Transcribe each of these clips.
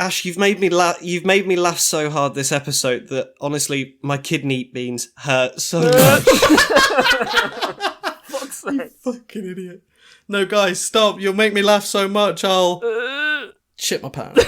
Ash, you've made me laugh so hard this episode that honestly, my kidney beans hurt so much. Fuck's sake. You fucking idiot. No, guys, stop. You'll make me laugh so much, I'll shit my pants.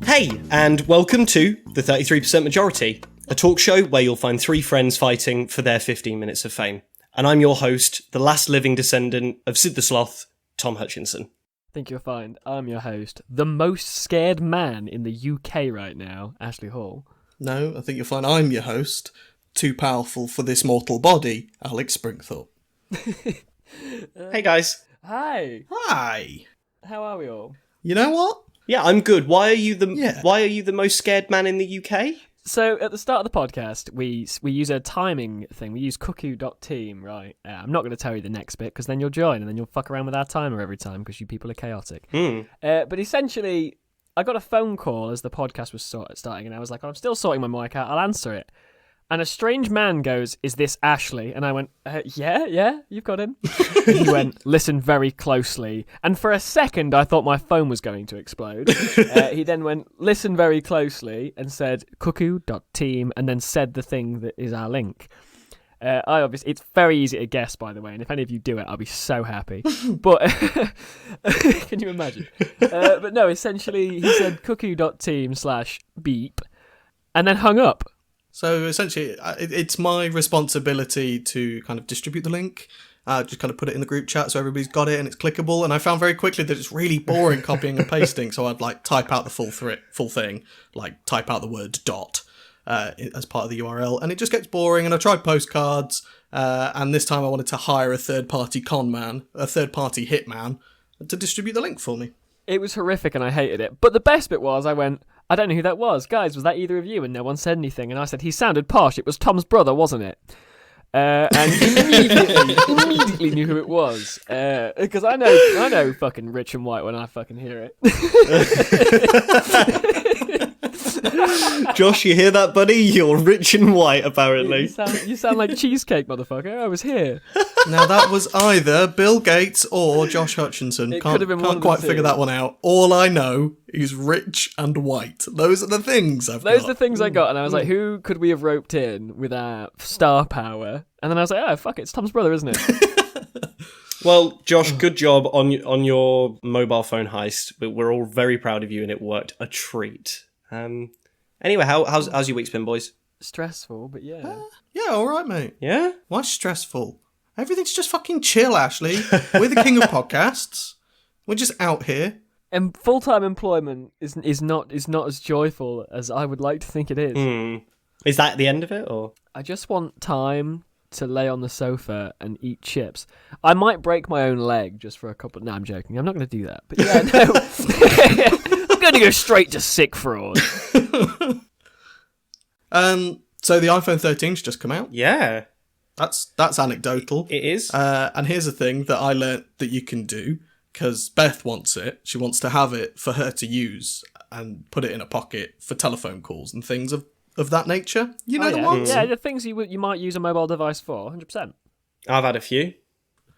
Hey, and welcome to The 33% Majority, a talk show where you'll find three friends fighting for their 15 minutes of fame. And I'm your host, the last living descendant of Sid the Sloth, Tom Hutchinson. I think you'll find I'm your host, the most scared man in the UK right now, Ashley Hall. No, I think you'll find I'm your host, too powerful for this mortal body, Alex Springthorpe. Hey guys. Hi. Hi. How are we all? You know what? Yeah, I'm good. Why are you the most scared man in the UK? So at the start of the podcast, we use a timing thing. We use cuckoo.team, right? I'm not going to tell you the next bit because then you'll join and then you'll fuck around with our timer every time because you people are chaotic. But essentially, I got a phone call as the podcast was starting and I was like, I'm still sorting my mic out. I'll answer it. And a strange man goes, "Is this Ashley?" And I went, yeah, you've got him. And he went, "Listen very closely." And for a second, I thought my phone was going to explode. He then went, "Listen very closely," and said, cuckoo.team, and then said the thing that is our link. It's very easy to guess, by the way, and if any of you do it, I'll be so happy. But, can you imagine? But no, essentially, he said cuckoo.team/beep, and then hung up. So essentially, it's my responsibility to kind of distribute the link, just kind of put it in the group chat so everybody's got it and it's clickable. And I found very quickly that it's really boring copying and pasting. So I'd like type out the full thing, like type out the word dot as part of the URL, and it just gets boring. And I tried postcards, and this time I wanted to hire a third-party third-party hitman to distribute the link for me. It was horrific and I hated it. But the best bit was I went, "I don't know who that was. Guys, was that either of you?" And no one said anything. And I said, "He sounded posh. It was Tom's brother, wasn't it?" And immediately knew who it was. Because I know fucking rich and white when I fucking hear it. Josh, you hear that, buddy? You're rich and white, apparently. You sound like cheesecake, motherfucker. I was here. Now that was either Bill Gates or Josh Hutchinson. Could have been one of can't the quite two. figure that one out. All I know is rich and white. Those are the things I've got. Those are the things I got, and I was like, who could we have roped in with our star power? And then I was like, oh, fuck it, it's Tom's brother, isn't it? Well, Josh, good job on your mobile phone heist. We're all very proud of you, and it worked a treat. Anyway, how's your week's been, boys? Stressful, but yeah. Yeah, all right, mate. Yeah? Why stressful? Everything's just fucking chill, Ashley. We're the king of podcasts. We're just out here. And full-time employment is not as joyful as I would like to think it is. Is that the end of it, or? I just want time to lay on the sofa and eat chips. I might break my own leg just for a couple... No, I'm joking. I'm not going to do that. But yeah, no. I'm going to go straight to sick fraud. So the iPhone 13's just come out. Yeah. That's anecdotal. It is. And here's a thing that I learnt that you can do, because Beth wants it. She wants to have it for her to use and put it in a pocket for telephone calls and things of that nature. You know the ones? Yeah, the things you might use a mobile device for, 100%. I've had a few.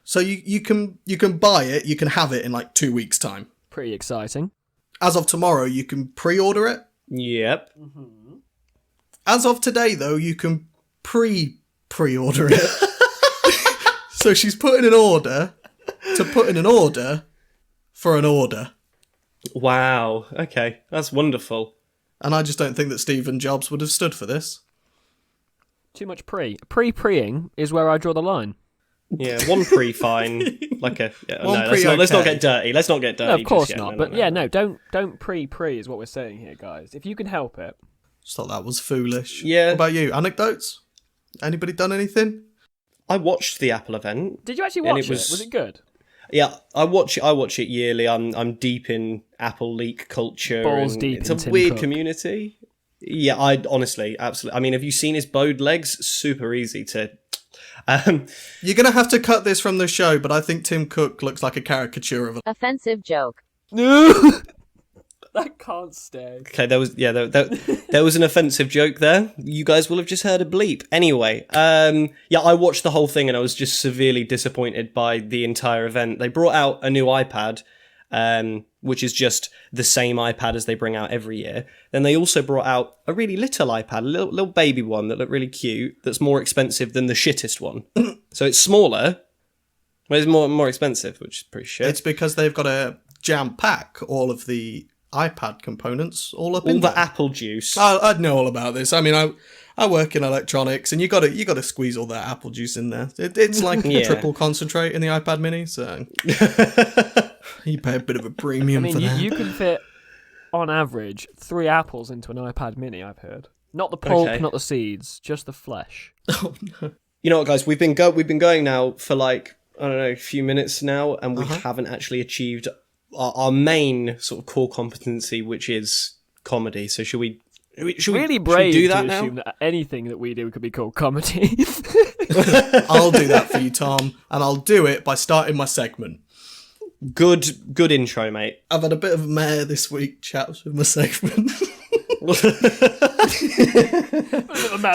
So you can buy it, you can have it in like 2 weeks' time. Pretty exciting. As of tomorrow, you can pre-order it. Yep. Mm-hmm. As of today, though, you can pre-order it. So she's put in an order to put in an order for an order. Wow. Okay. That's wonderful. And I just don't think that Stephen Jobs would have stood for this. Too much pre. Pre-preing is where I draw the line. Yeah, one pre fine. Like a... Yeah, One no, pre let's not okay. get dirty. Let's not get dirty. No, of course just yet. not. No, But no. yeah, no, don't pre is what we're saying here, guys. If you can help it. Just thought that was foolish. Yeah. What about you? Anecdotes? Anybody done anything? I watched the Apple event. Did you actually And watch it was- it? Was it good? Yeah, I watch it yearly. I'm deep in Apple leak culture. Balls and deep It's in a Tim weird Cook. community. Yeah, I honestly, absolutely. I mean, have you seen his bowed legs? Super easy to... You're going to have to cut this from the show, but I think Tim Cook looks like a caricature of a... Offensive joke. That can't stay. Okay, there was an offensive joke there. You guys will have just heard a bleep. Anyway, I watched the whole thing and I was just severely disappointed by the entire event. They brought out a new iPad, which is just the same iPad as they bring out every year. Then they also brought out a really little iPad, a little baby one that looked really cute, that's more expensive than the shittest one. So it's smaller, but it's more expensive, which is pretty shit. It's because they've got to jam-pack all of the iPad components all up in all the there. apple juice. I'd know all about this. I mean, I work in electronics, and you got to squeeze all that apple juice in there. It's like triple concentrate in the iPad Mini, so you pay a bit of a premium for that. You can fit, on average, 3 apples into an iPad Mini. I've heard. Not the pulp, not the seeds, just the flesh. Oh no! You know what, guys? We've been going now for like, I don't know, a few minutes now, and we haven't actually achieved our main sort of core competency, which is comedy. So should we really brave do that to now? assume that anything that we do could be called comedy. I'll do that for you, Tom, and I'll do it by starting my segment. Good intro, mate. I've had a bit of a mare this week, chaps, with my segment.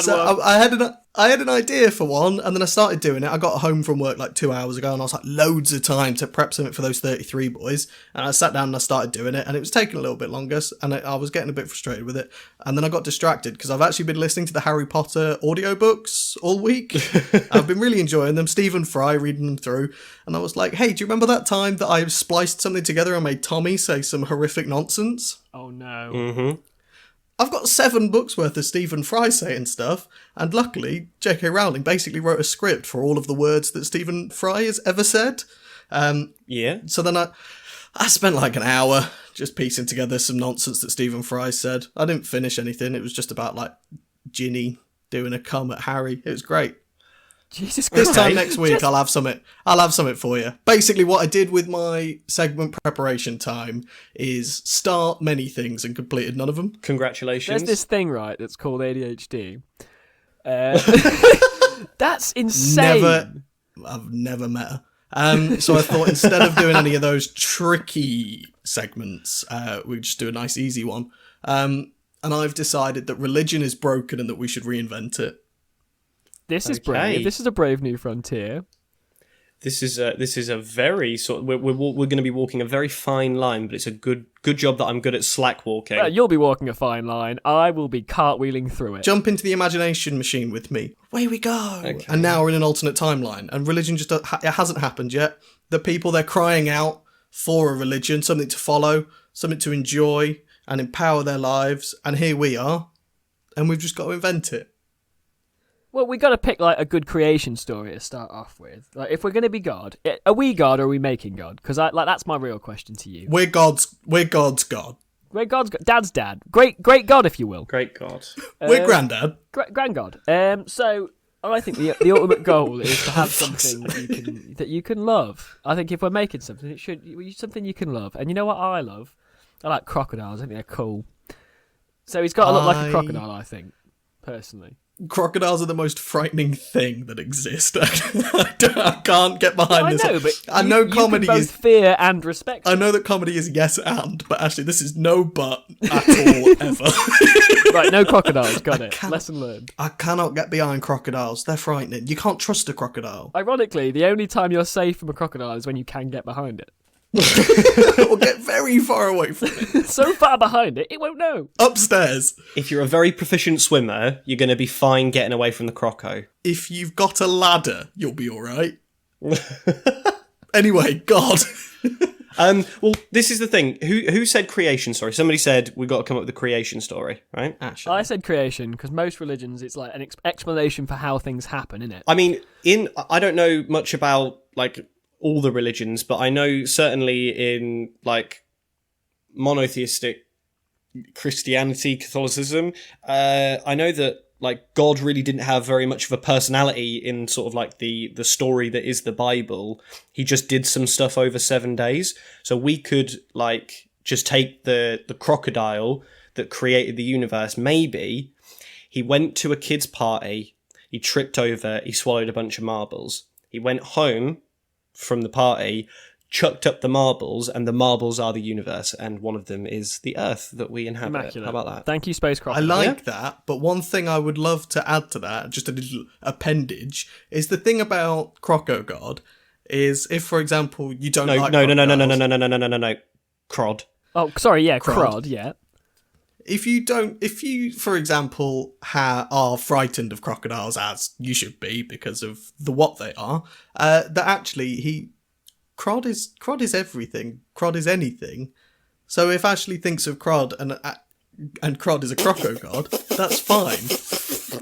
So I had an idea for one, and then I started doing it. I got home from work like 2 hours ago, and I was like, loads of time to prep something for those 33 boys. And I sat down and I started doing it, and it was taking a little bit longer, and I was getting a bit frustrated with it. And then I got distracted because I've actually been listening to the Harry Potter audiobooks all week. I've been really enjoying them. Stephen Fry reading them through, and I was like, hey, do you remember that time that I spliced something together and made Tommy say some horrific nonsense? Oh no. Mm-hmm. I've got 7 books worth of Stephen Fry saying stuff, and luckily J.K. Rowling basically wrote a script for all of the words that Stephen Fry has ever said. So then I spent like an hour just piecing together some nonsense that Stephen Fry said. I didn't finish anything. It was just about like Ginny doing a cum at Harry. It was great. Jesus Christ. This time next week, I'll have something for you. Basically, what I did with my segment preparation time is start many things and completed none of them. Congratulations. There's this thing, right, that's called ADHD. That's insane. I've never met her. So I thought instead of doing any of those tricky segments, we'd just do a nice easy one. And I've decided that religion is broken and that we should reinvent it. This is brave. This is a brave new frontier. This is a very sort. We're going to be walking a very fine line, but it's a good job that I'm good at slack walking. You'll be walking a fine line. I will be cartwheeling through it. Jump into the imagination machine with me. Away we go. Okay. And now we're in an alternate timeline, and religion just it hasn't happened yet. The people, they're crying out for a religion, something to follow, something to enjoy and empower their lives. And here we are, and we've just got to invent it. Well, we got to pick like a good creation story to start off with. Like, if we're going to be God, are we God or are we making God? Because that's my real question to you. We're God's God. We're God's God. Dad's dad. Great God, if you will. Great God. We're Granddad. Granddad. So I think the ultimate goal is to have something that you can love. I think if we're making something, it should be something you can love. And you know what I love? I like crocodiles. I think they're cool. So he's got to look like a crocodile, I think, personally. Crocodiles are the most frightening thing that exist. I can't get behind this. But I know comedy both is fear and respect. I know that comedy is yes and, but actually this is no but at all ever. Right, no crocodiles. Got it. Lesson learned. I cannot get behind crocodiles. They're frightening. You can't trust a crocodile. Ironically, the only time you're safe from a crocodile is when you can get behind it. Or get very far away from it. So far behind it, it won't know. Upstairs. If you're a very proficient swimmer, you're going to be fine getting away from the croco. If you've got a ladder, you'll be all right. Anyway, God. Well, this is the thing. Who said creation story? Somebody said we've got to come up with a creation story, right? Actually. I said creation because most religions, it's like an explanation for how things happen, isn't it? I mean, I don't know much about like all the religions, but I know certainly in like monotheistic Christianity, Catholicism, I know that like God really didn't have very much of a personality in sort of like the story that is the Bible. He just did some stuff over 7 days. So we could like just take the crocodile that created the universe. Maybe he went to a kid's party, he tripped over, he swallowed a bunch of marbles. He went home from the party, chucked up the marbles, and the marbles are the universe, and one of them is the Earth that we inhabit. Immaculate. How about that? Thank you, Space I Crocodile. like that, but one thing I would love to add to that, just a little appendage, is the thing about CrocoGod is if, for example, you don't like No, Crod. Oh, sorry, yeah, Crod. Crod, yeah. If you, for example, are frightened of crocodiles, as you should be because of what they are, that actually Crod is everything. Crod is anything. So if Ashley thinks of Crod and Crod is a CrocoGod, that's fine.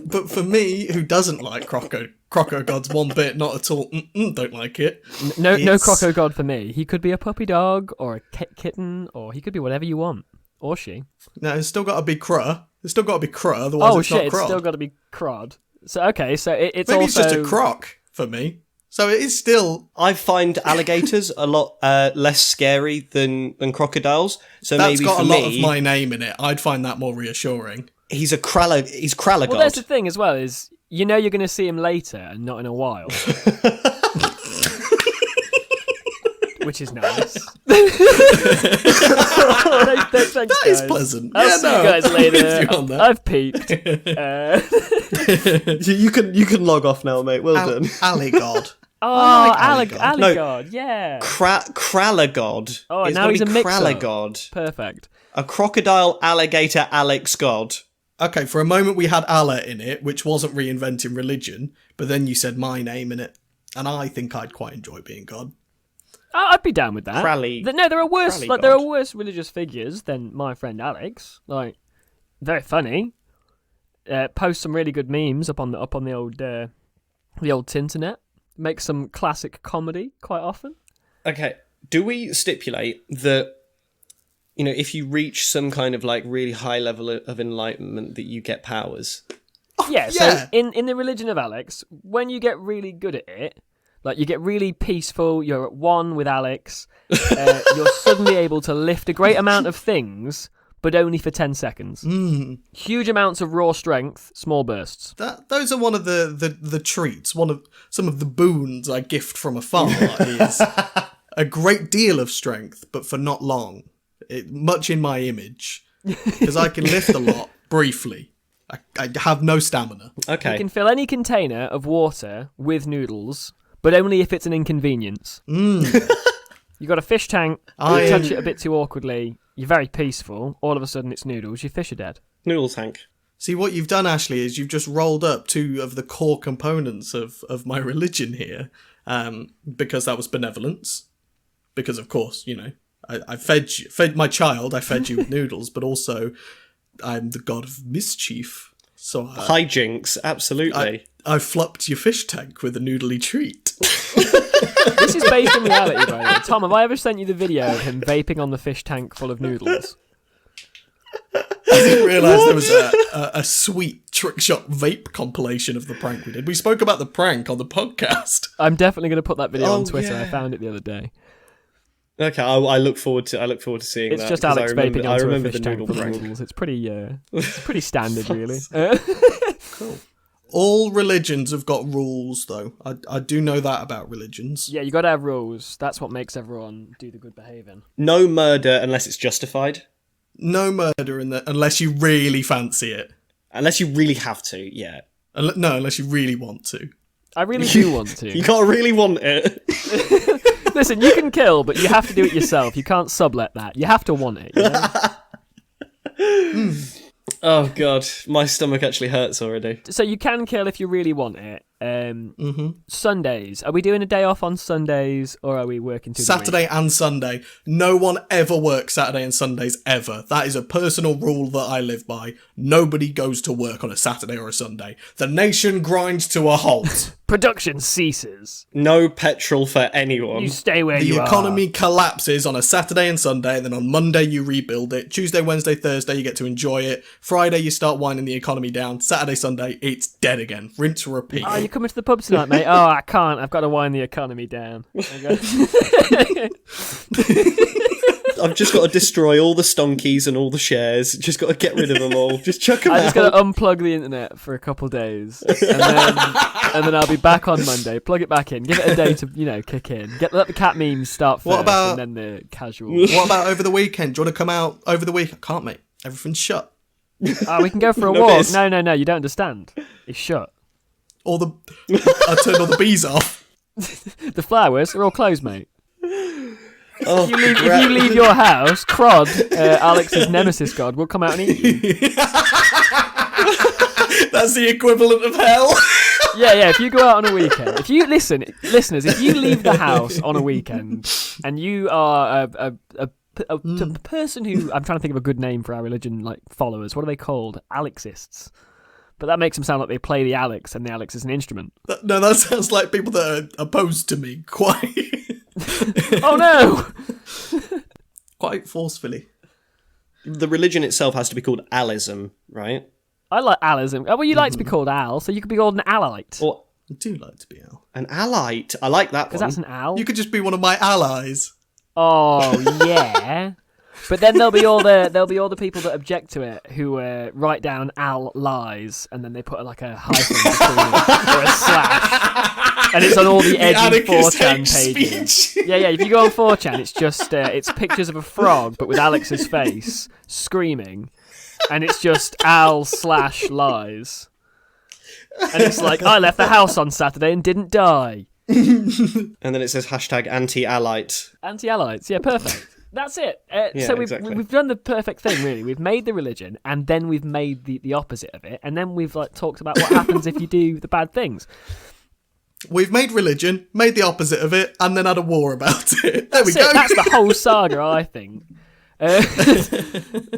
But for me, who doesn't like CrocoGods one bit, not at all, don't like it. No CrocoGod for me. He could be a puppy dog or a kitten, or he could be whatever you want. Or she. No, it's still got to be Cruh. It's still got to be Cruh, otherwise it's not Crod. It's still got to be Crod. So, okay, so it's Maybe also... it's just a croc for me. So it is still... I find alligators a lot less scary than crocodiles. So That's maybe got for a lot me, of my name in it. I'd find that more reassuring. he's Kralagod. Well, that's the thing as well, is you know you're going to see him later and not in a while. Which is nice. Thanks, That is pleasant. I'll see you guys later. I've peeped. You can log off now, mate. Well done. Alligod. Oh, Alligod. Alligod, yeah. Kralagod. Oh, It's now gotta he's a be mix-up. Kralagod. Perfect. A crocodile, alligator, Alex God. Okay, for a moment we had Allah in it, which wasn't reinventing religion, but then you said my name in it, and I think I'd quite enjoy being God. I'd be down with that. Crally. No, there are worse. Crally Like there God. are worse religious figures than my friend Alex. Like, very funny. Post some really good memes up on the old Tinternet. Make some classic comedy quite often. Okay, do we stipulate that, you know, if you reach some kind of like really high level of enlightenment, that you get powers? Yeah. yeah. So in the religion of Alex, when you get really good at it, like you get really peaceful, you're at one with Alex, you're suddenly able to lift a great amount of things, but only for 10 seconds. Huge amounts of raw strength, small bursts. Those are one of the treats, one of some of the boons I gift from afar is a great deal of strength, but for not long. Much in my image, because I can lift a lot briefly. I have no stamina. Okay. You can fill any container of water with noodles, but only if it's an inconvenience. You got a fish tank, you touch it a bit too awkwardly, you're very peaceful, all of a sudden it's noodles, your fish are dead. Noodle tank. See, what you've done, Ashley, is you've just rolled up two of the core components of my religion here, because that was benevolence. Because, of course, you know, I fed my child, I fed you with noodles, but also I'm the god of mischief. So Hijinks, absolutely. I flopped your fish tank with a noodly treat. This is based in reality, by the way. Tom, have I ever sent you the video of him vaping on the fish tank full of noodles? I didn't realise there was a sweet trick shot vape compilation of the prank we did. We spoke about the prank on the podcast. I'm definitely going to put that video on Twitter. yeah. I found it the other day. Okay, I look forward to seeing It's that. just 'cause Alex vaping I onto a remember fish the tank noodle full of prank. noodles. It's pretty standard, really. Cool. All religions have got rules, though. I do know that about religions. Yeah, you got to have rules. That's what makes everyone do the good behaving. No murder unless it's justified. No murder in unless you really fancy it. Unless you really have to, yeah. No, unless you really want to. I really do want to. You gotta really want it. Listen, you can kill, but you have to do it yourself. You can't sublet that. You have to want it. You know? Oh god, my stomach actually hurts already. So you can kill if you really want it. Sundays. Are we doing a day off on Sundays, or are we working through the week? Saturday and Sunday. No one ever works Saturday and Sundays, ever. That is a personal rule that I live by. Nobody goes to work on a Saturday or a Sunday. The nation grinds to a halt. Production ceases. No petrol for anyone. You stay where The you economy collapses on a Saturday and Sunday, and then on Monday you rebuild it. Tuesday, Wednesday, Thursday you get to enjoy it. Friday you start winding the economy down. Saturday, Sunday it's dead again. Rinse, repeat. are. Oh, you coming to the pub tonight, mate? Oh, I can't. I've got to wind the economy down. I've just got to destroy all the stonkies and all the shares. Just got to get rid of them all. Just chuck them out. I just got to unplug the internet for a couple of days, and then I'll be back on Monday. Plug it back in. Give it a day to kick in. Let the cat memes start first, and then the casual. What about over the weekend? Do you want to come out over the week? I can't, mate. Everything's shut. Oh, we can go for a walk. No, you don't understand. It's shut. I turned all the bees off. The flowers are all closed, mate. Oh, if you leave your house, Crod, Alex's nemesis god, will come out and eat you. That's the equivalent of hell. Yeah. If you go out on a weekend, listeners, if you leave the house on a weekend and you are a person who, I'm trying to think of a good name for our religion, like followers. What are they called? Alexists. But that makes them sound like they play the Alex, and the Alex is an instrument. No, that sounds like people that are opposed to me quite. Oh no! Quite forcefully. The religion itself has to be called Alism, right? I like Alism. Oh, well, you like to be called Al, so you could be called an Alite. Or I do like to be Al. an Alite. I like that one. Because that's an Al. You could just be one of my allies. Oh yeah. But then there'll be all the people that object to it who write down Al lies, and then they put like a hyphen between it, or a slash, and it's on all the edgy 4chan pages. Yeah. If you go on 4chan, it's just it's pictures of a frog, but with Alex's face screaming, and it's just Al/lies, and it's like, I left the house on Saturday and didn't die. And then it says #anti-alite. Anti-alites, yeah, perfect. That's it. Yeah, So exactly. we've done the perfect thing, really. We've made the religion, and then we've made the opposite of it, and then we've talked about what happens if you do the bad things. We've made religion, made the opposite of it, and then had a war about it. There we go. That's the whole saga, I think.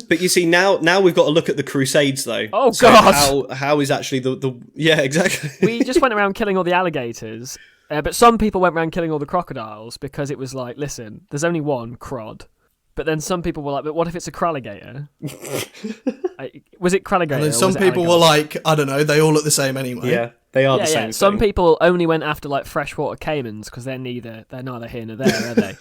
But you see, now we've got to look at the Crusades, though. Oh, So God. How is actually the yeah, exactly. We just went around killing all the alligators, but some people went around killing all the crocodiles because it was like, listen, there's only one Crod. But then some people were like, but what if it's a cralligator? Was it cralligator? And then some people were like, I don't know, they all look the same anyway. Yeah, they are the same thing. Some people only went after like freshwater caimans because they're neither here nor there, are they?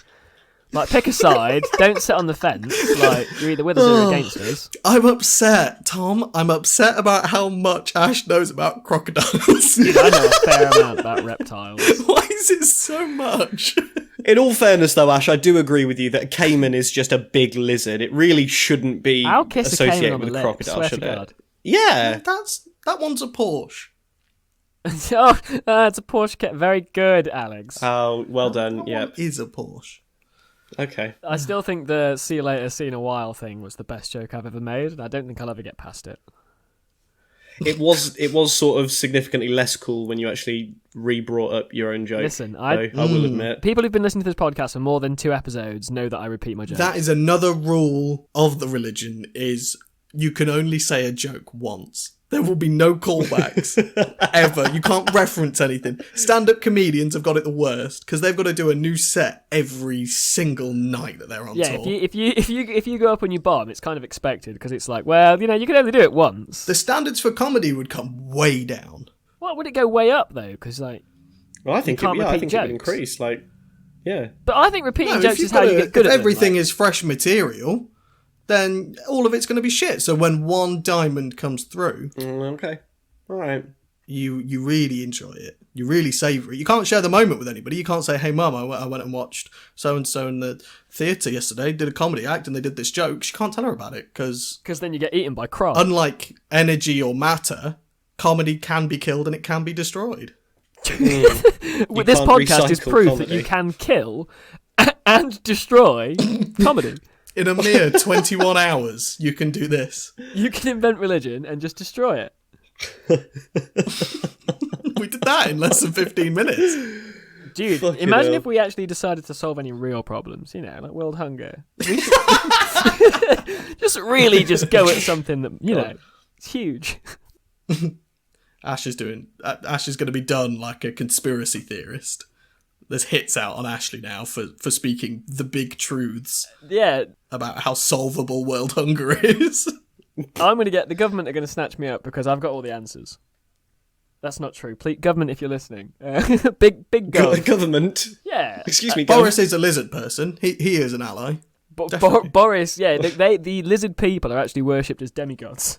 Like, pick a side. Don't sit on the fence. Like, you're either with us or you're against us. I'm upset, Tom. I'm upset about how much Ash knows about crocodiles. Dude, I know a fair amount about reptiles. Why is it so much? In all fairness, though, Ash, I do agree with you that a caiman is just a big lizard. It really shouldn't be I'll kiss a caiman associated on with the a lip, crocodile, swear should to it? God. Yeah. That one's a Porsche. It's a Porsche kit. Very good, Alex. Oh, well done. Yeah. That is a Porsche. Okay. I still think the see you later, see you in a while thing was the best joke I've ever made, and I don't think I'll ever get past it. It was sort of significantly less cool when you actually re-brought up your own joke. Listen, I will admit. People who've been listening to this podcast for more than 2 episodes know that I repeat my jokes. That is another rule of the religion, is you can only say a joke once. There will be no callbacks ever. You can't reference anything. Stand-up comedians have got it the worst because they've got to do a new set every single night that they're on tour. If you go up and you bomb, it's kind of expected because it's like, well, you can only do it once. The standards for comedy would come way down. Well, would it go way up though? Because Well, I think can't it repeat would jokes. increase. Yeah. But I think repeating No, jokes if is how you get good if at them, everything like- is fresh material, then all of it's going to be shit. So when one diamond comes through, Okay. All right. you really enjoy it. You really savour it. You can't share the moment with anybody. You can't say, hey, Mum, I went and watched so-and-so in the theatre yesterday, did a comedy act, and they did this joke. She can't tell her about it because then you get eaten by Crod. unlike energy or matter, comedy can be killed and it can be destroyed. This can't podcast is recycle proof that comedy. you can kill and destroy comedy. In a mere 21 hours, you can do this. You can invent religion and just destroy it. We did that in less than 15 minutes. Dude, Fucking imagine hell. if we actually decided to solve any real problems, like world hunger. We should just go at something that, it's huge. Ash is going to be done like a conspiracy theorist. There's hits out on Ashley now for speaking the big truths Yeah, about how solvable world hunger is. the government are going to snatch me up because I've got all the answers. That's not true. Please, government, if you're listening. Big gov. Government. Yeah. Excuse me, Boris is a lizard person. He is an ally. Boris, yeah, the lizard people are actually worshipped as demigods.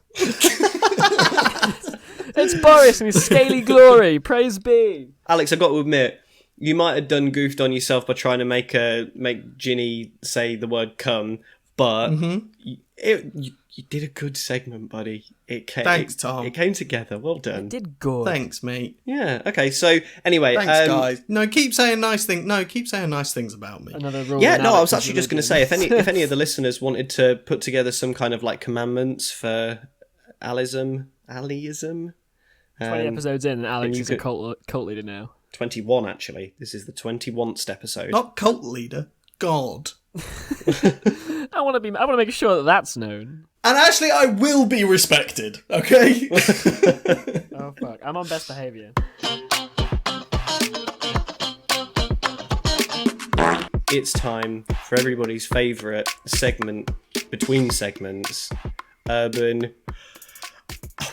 It's Boris and his scaly glory. Praise be. Alex, I've got to admit, you might have done goofed on yourself by trying to make Ginny say the word "come," but you did a good segment, buddy. Thanks, Tom. It came together. Well done. It did good. Thanks, mate. Yeah. Okay. So anyway, Thanks, guys. No, keep saying nice things. No, keep saying nice things about me. Another rule. Yeah. No, I was actually just going to say, if any of the listeners wanted to put together some kind of like commandments for Allyism. 20 episodes in, and Alex is a cult leader now. 21, actually. This is the 21st episode. Not cult leader. God. I want to make sure that that's known. And actually, I will be respected. Okay. Oh fuck! I'm on best behaviour. It's time for everybody's favourite segment between segments. Urban.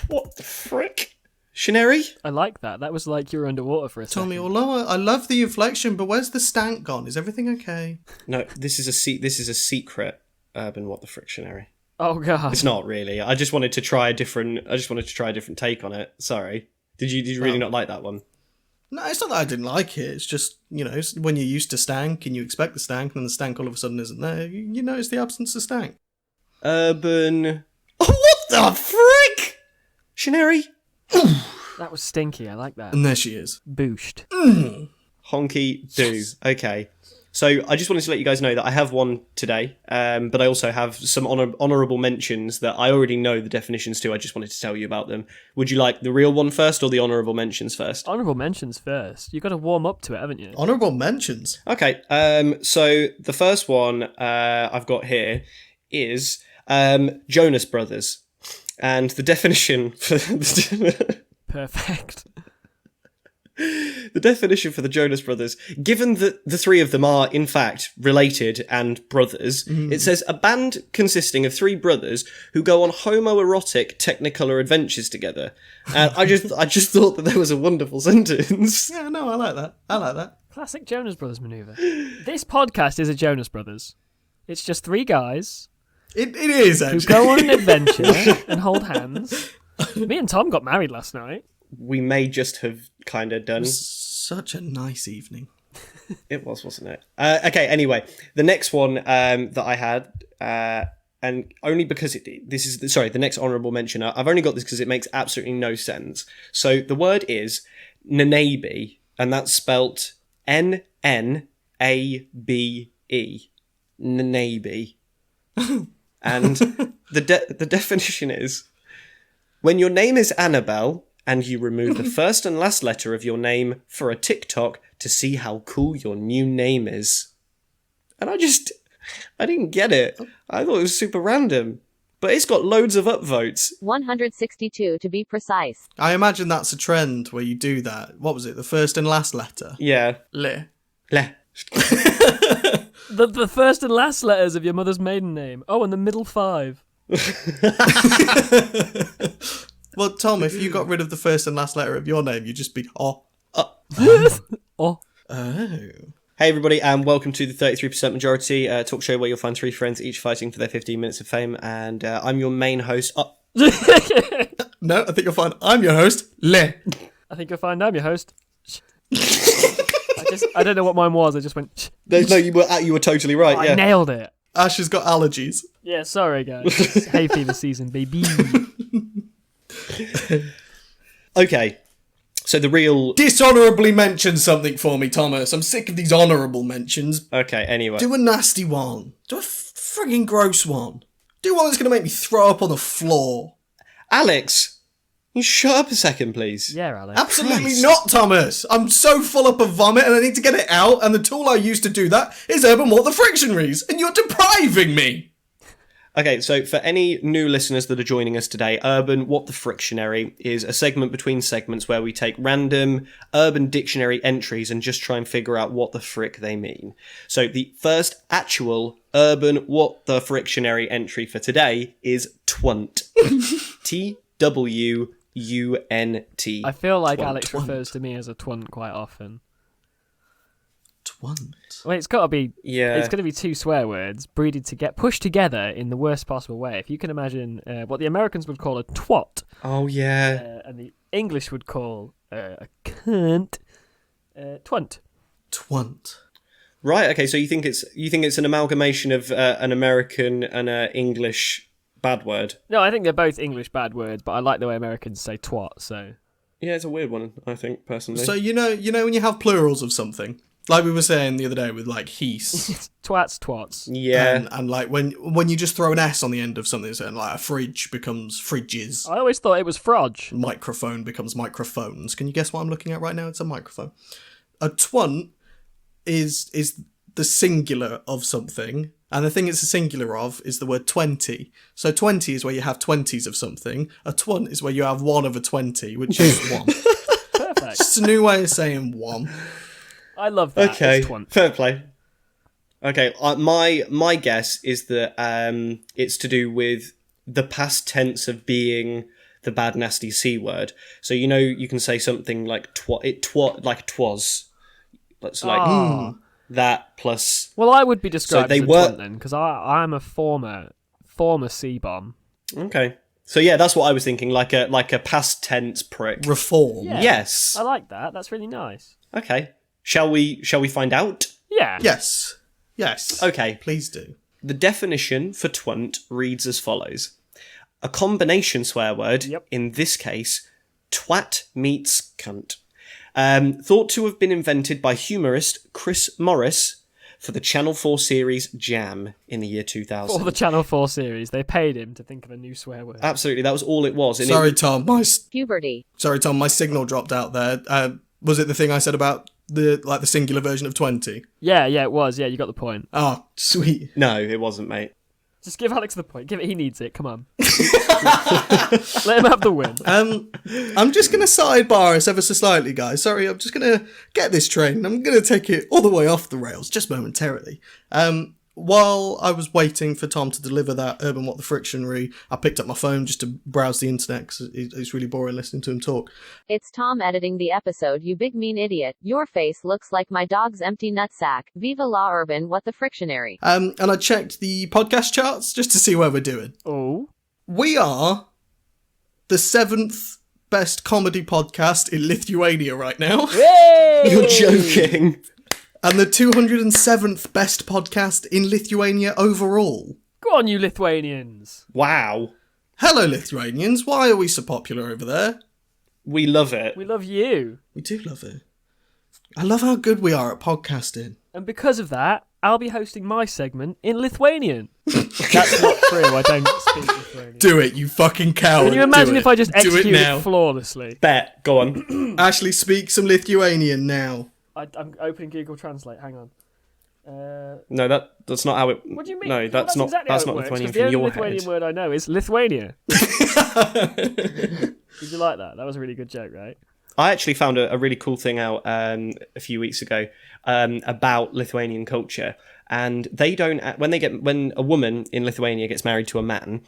What the frick? Shineri? I like that. That was like you were underwater for a second. Tommy, although I love the inflection, but where's the stank gone? Is everything okay? No, this is a secret. Urban. What the frick, Shineri? Oh god. It's not really. I just wanted to try a different take on it. Sorry. Did you really not like that one? No, it's not that I didn't like it. It's just, when you're used to stank and you expect the stank, and then the stank all of a sudden isn't there, you notice the absence of stank. Urban. Oh, what the frick? Shineri? That was stinky. I like that. And there she is. Booshed. Honky do. Okay. So I just wanted to let you guys know that I have one today, but I also have some honourable mentions that I already know the definitions to. I just wanted to tell you about them. Would you like the real one first or the honourable mentions first? Honourable mentions first. You've got to warm up to it, haven't you? Honourable mentions. Okay. So the first one I've got here is Jonas Brothers. And the definition for Perfect. The definition for the Jonas Brothers, given that the three of them are, in fact, related and brothers, it says a band consisting of three brothers who go on homoerotic Technicolor adventures together. And I just thought that there was a wonderful sentence. Yeah, no, I like that. Classic Jonas Brothers maneuver. This podcast is a Jonas Brothers. It's just three guys It is, who actually. go on an adventure and hold hands. Me and Tom got married last night. We may just have kind of done. Such a nice evening. It was, wasn't it? Okay, anyway, the next one that I had, and only because the next honourable mention, I've only got this because it makes absolutely no sense. So the word is Nanabe, and that's spelt Nnabe. Nanabe. And the definition is, when your name is Annabelle, and you remove the first and last letter of your name for a TikTok to see how cool your new name is. And I didn't get it. I thought it was super random. But it's got loads of upvotes. 162 to be precise. I imagine that's a trend where you do that. What was it? The first and last letter? Yeah. Le. The first and last letters of your mother's maiden name. Oh, and the middle 5. Well, Tom, if you got rid of the first and last letter of your name, you'd just be Oh. Oh. Hey everybody, and welcome to the 33% Majority talk show where you'll find three friends each fighting for their 15 minutes of fame, and I'm your main host. No, I think you'll find I'm your host, Le. I think you'll find I'm your host. I don't know what mine was. I just went. No, you were totally right. Yeah, I nailed it. Ash has got allergies. Yeah, sorry guys. It's hay fever season, baby. Okay, so the real... Dishonourably mention something for me, Thomas. I'm sick of these honourable mentions. Okay, anyway. Do a nasty one. Do a frigging gross one. Do one that's going to make me throw up on the floor. Alex, you shut up a second, please. Yeah, Alex. Absolutely Christ. not, Thomas. I'm so full up of vomit and I need to get it out, and the tool I use to do that is Urban What the Frictionaries, and you're depriving me. Okay, so for any new listeners that are joining us today, Urban What the Frictionary is a segment between segments where we take random Urban Dictionary entries and just try and figure out what the frick they mean. So the first actual Urban What the Frictionary entry for today is twunt. Twunt. I feel like Twunt. Alex refers to me as a twunt quite often. Twunt. Well, it's got to be. Yeah. It's going to be two swear words pushed together in the worst possible way. If you can imagine what the Americans would call a twat, Oh, yeah. and the English would call a cunt, twunt. Twunt. Right. Okay. So you think it's an amalgamation of an American and an English bad word? No, I think they're both English bad words, but I like the way Americans say twat. So Yeah, it's a weird one, I think, personally. So you know when you have plurals of something, like we were saying the other day with like he's, twats. yeah. and like when you just throw an S on the end of something, so like a fridge becomes fridges, I always thought it was frodge. microphone becomes microphones. Can you guess what I'm looking at right now? It's a microphone. A twunt is the singular of something, and the thing it's a singular of is the word 20. So 20 is where you have 20s of something. A twunt is where you have one of a 20, which is one. Perfect. It's a new way of saying one. I love that. Okay, It's twunt. fair play. Okay, my guess is that it's to do with the past tense of being the bad nasty C word. So you can say something like like twas. That's like that plus. Well, I would be described they as a were- twunt then, because I'm a former C-bomb. Okay, so yeah, that's what I was thinking. Like a past tense prick. Reform. Yeah. Yes. I like that. That's really nice. Okay. Shall we find out? Yeah. Yes. Yes. Okay. Please do. The definition for twunt reads as follows: a combination swear word, Yep. in this case, twat meets cunt. Thought to have been invented by humorist Chris Morris for the Channel 4 series Jam in the year 2000. For the Channel 4 series, they paid him to think of a new swear word. Absolutely, that was all it was. And Sorry, Tom. Puberty. Sorry, Tom. My signal dropped out there. Was it the thing I said about the singular version of 20? Yeah, it was. Yeah, you got the point. Oh, sweet. No, it wasn't, mate. Just give Alex the point. Give it. He needs it. Come on. Let him have the win. I'm just going to sidebar us ever so slightly, guys. Sorry, I'm just going to get this train. I'm going to take it all the way off the rails, just momentarily. While I was waiting for Tom to deliver that Urban What the Frictionary, I picked up my phone just to browse the internet because it's really boring listening to him talk. It's Tom editing the episode. You big mean idiot. Your face looks like my dog's empty nutsack. Viva la Urban What the Frictionary. And I checked the podcast charts just to see where we're doing. Oh. We are the 7th best comedy podcast in Lithuania right now. Yay! You're joking. And the 207th best podcast in Lithuania overall. Go on, you Lithuanians. Wow. Hello, Lithuanians. Why are we so popular over there? We love it. We love you. We do love it. I love how good we are at podcasting. And because of that, I'll be hosting my segment in Lithuanian. That's not true. I don't speak Lithuanian. Do it, you fucking coward. Can you imagine Do if I just Do it executed now. it flawlessly? Bet. Go on. Ashley, speak some Lithuanian now. I'm opening Google Translate. Hang on. No, that's not how it. What do you mean? No, Well, that's not. exactly That's how it not works, Lithuanian 'cause the from only your Lithuanian head. word I know is Lithuania. Did you like that? That was a really good joke, right? I actually found a really cool thing out a few weeks ago about Lithuanian culture, and they don't when a woman in Lithuania gets married to a man,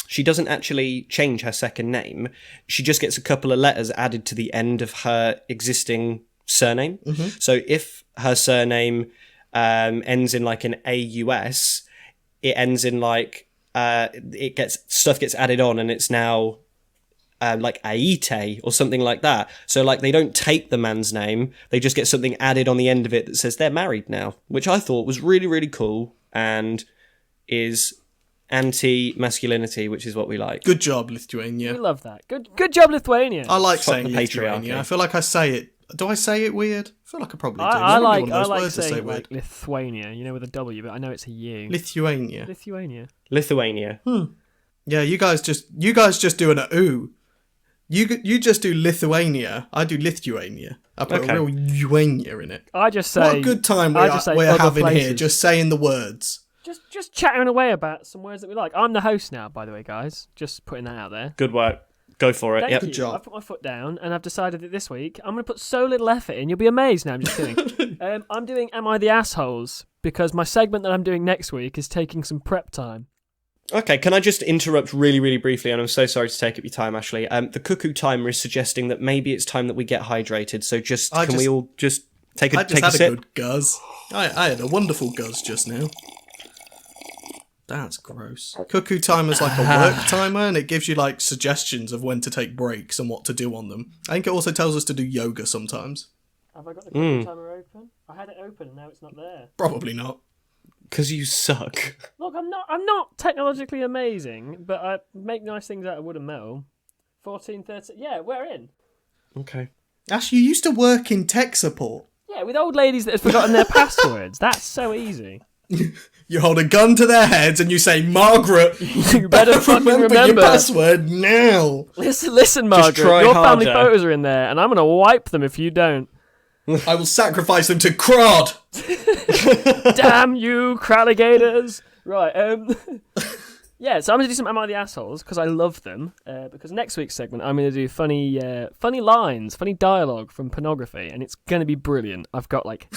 she doesn't actually change her second name. She just gets a couple of letters added to the end of her existing surname. Mm-hmm. So if her surname ends in like an AUS, it ends in like stuff gets added on, and it's now like Aite or something like that. So like they don't take the man's name, they just get something added on the end of it that says they're married now, which I thought was really, really cool and is anti-masculinity, which is what we like. Good job, We Lithuania. love that. Good job, Lithuania. I like Fuck saying the Lithuania. patriarchy. I feel like I say it. Do I say it weird? I feel like I probably do. It's I really like one of those words to saying say it weird. like Lithuania, with a W, but I know it's a U. Lithuania. Lithuania. Lithuania. Yeah, you guys just doing a ooh. You just do Lithuania. I do Lithuania. I put Okay. a real Uania in it. I just say. What a good time we're other having here, places. just saying the words. Just chattering away about some words that we like. I'm the host now, by the way, guys. Just putting that out there. Good work. Go for it. Thank Yep. you. Good job. I've put my foot down, and I've decided that this week I'm going to put so little effort in, you'll be amazed. Now, I'm just kidding. I'm doing Am I the Assholes? Because my segment that I'm doing next week is taking some prep time. Okay, can I just interrupt really, really briefly? And I'm so sorry to take up your time, Ashley. The cuckoo timer is suggesting that maybe it's time that we get hydrated. So can we all just Take a I just had a sip. good guzz. I had a wonderful guzz just now. That's gross. Cuckoo timer's like a work timer, and it gives you like suggestions of when to take breaks and what to do on them. I think it also tells us to do yoga sometimes. Have I got the cuckoo timer open? I had it open and now it's not there. Probably not. Because you suck. Look, I'm not technologically amazing, but I make nice things out of wood and metal. 1430. Yeah, we're in. Okay. Ash, you used to work in tech support. Yeah, with old ladies that have forgotten their passwords. That's so easy. You hold a gun to their heads and you say, Margaret, You better fucking remember your password now. Listen, Margaret. try Your family harder. photos are in there, and I'm gonna wipe them if you don't. I will sacrifice them to Crod. Damn you, cralligators! Right, yeah, so I'm going to do some Am I the Assholes, because I love them, because next week's segment I'm going to do funny lines, funny dialogue from pornography, and it's going to be brilliant. I've got, like...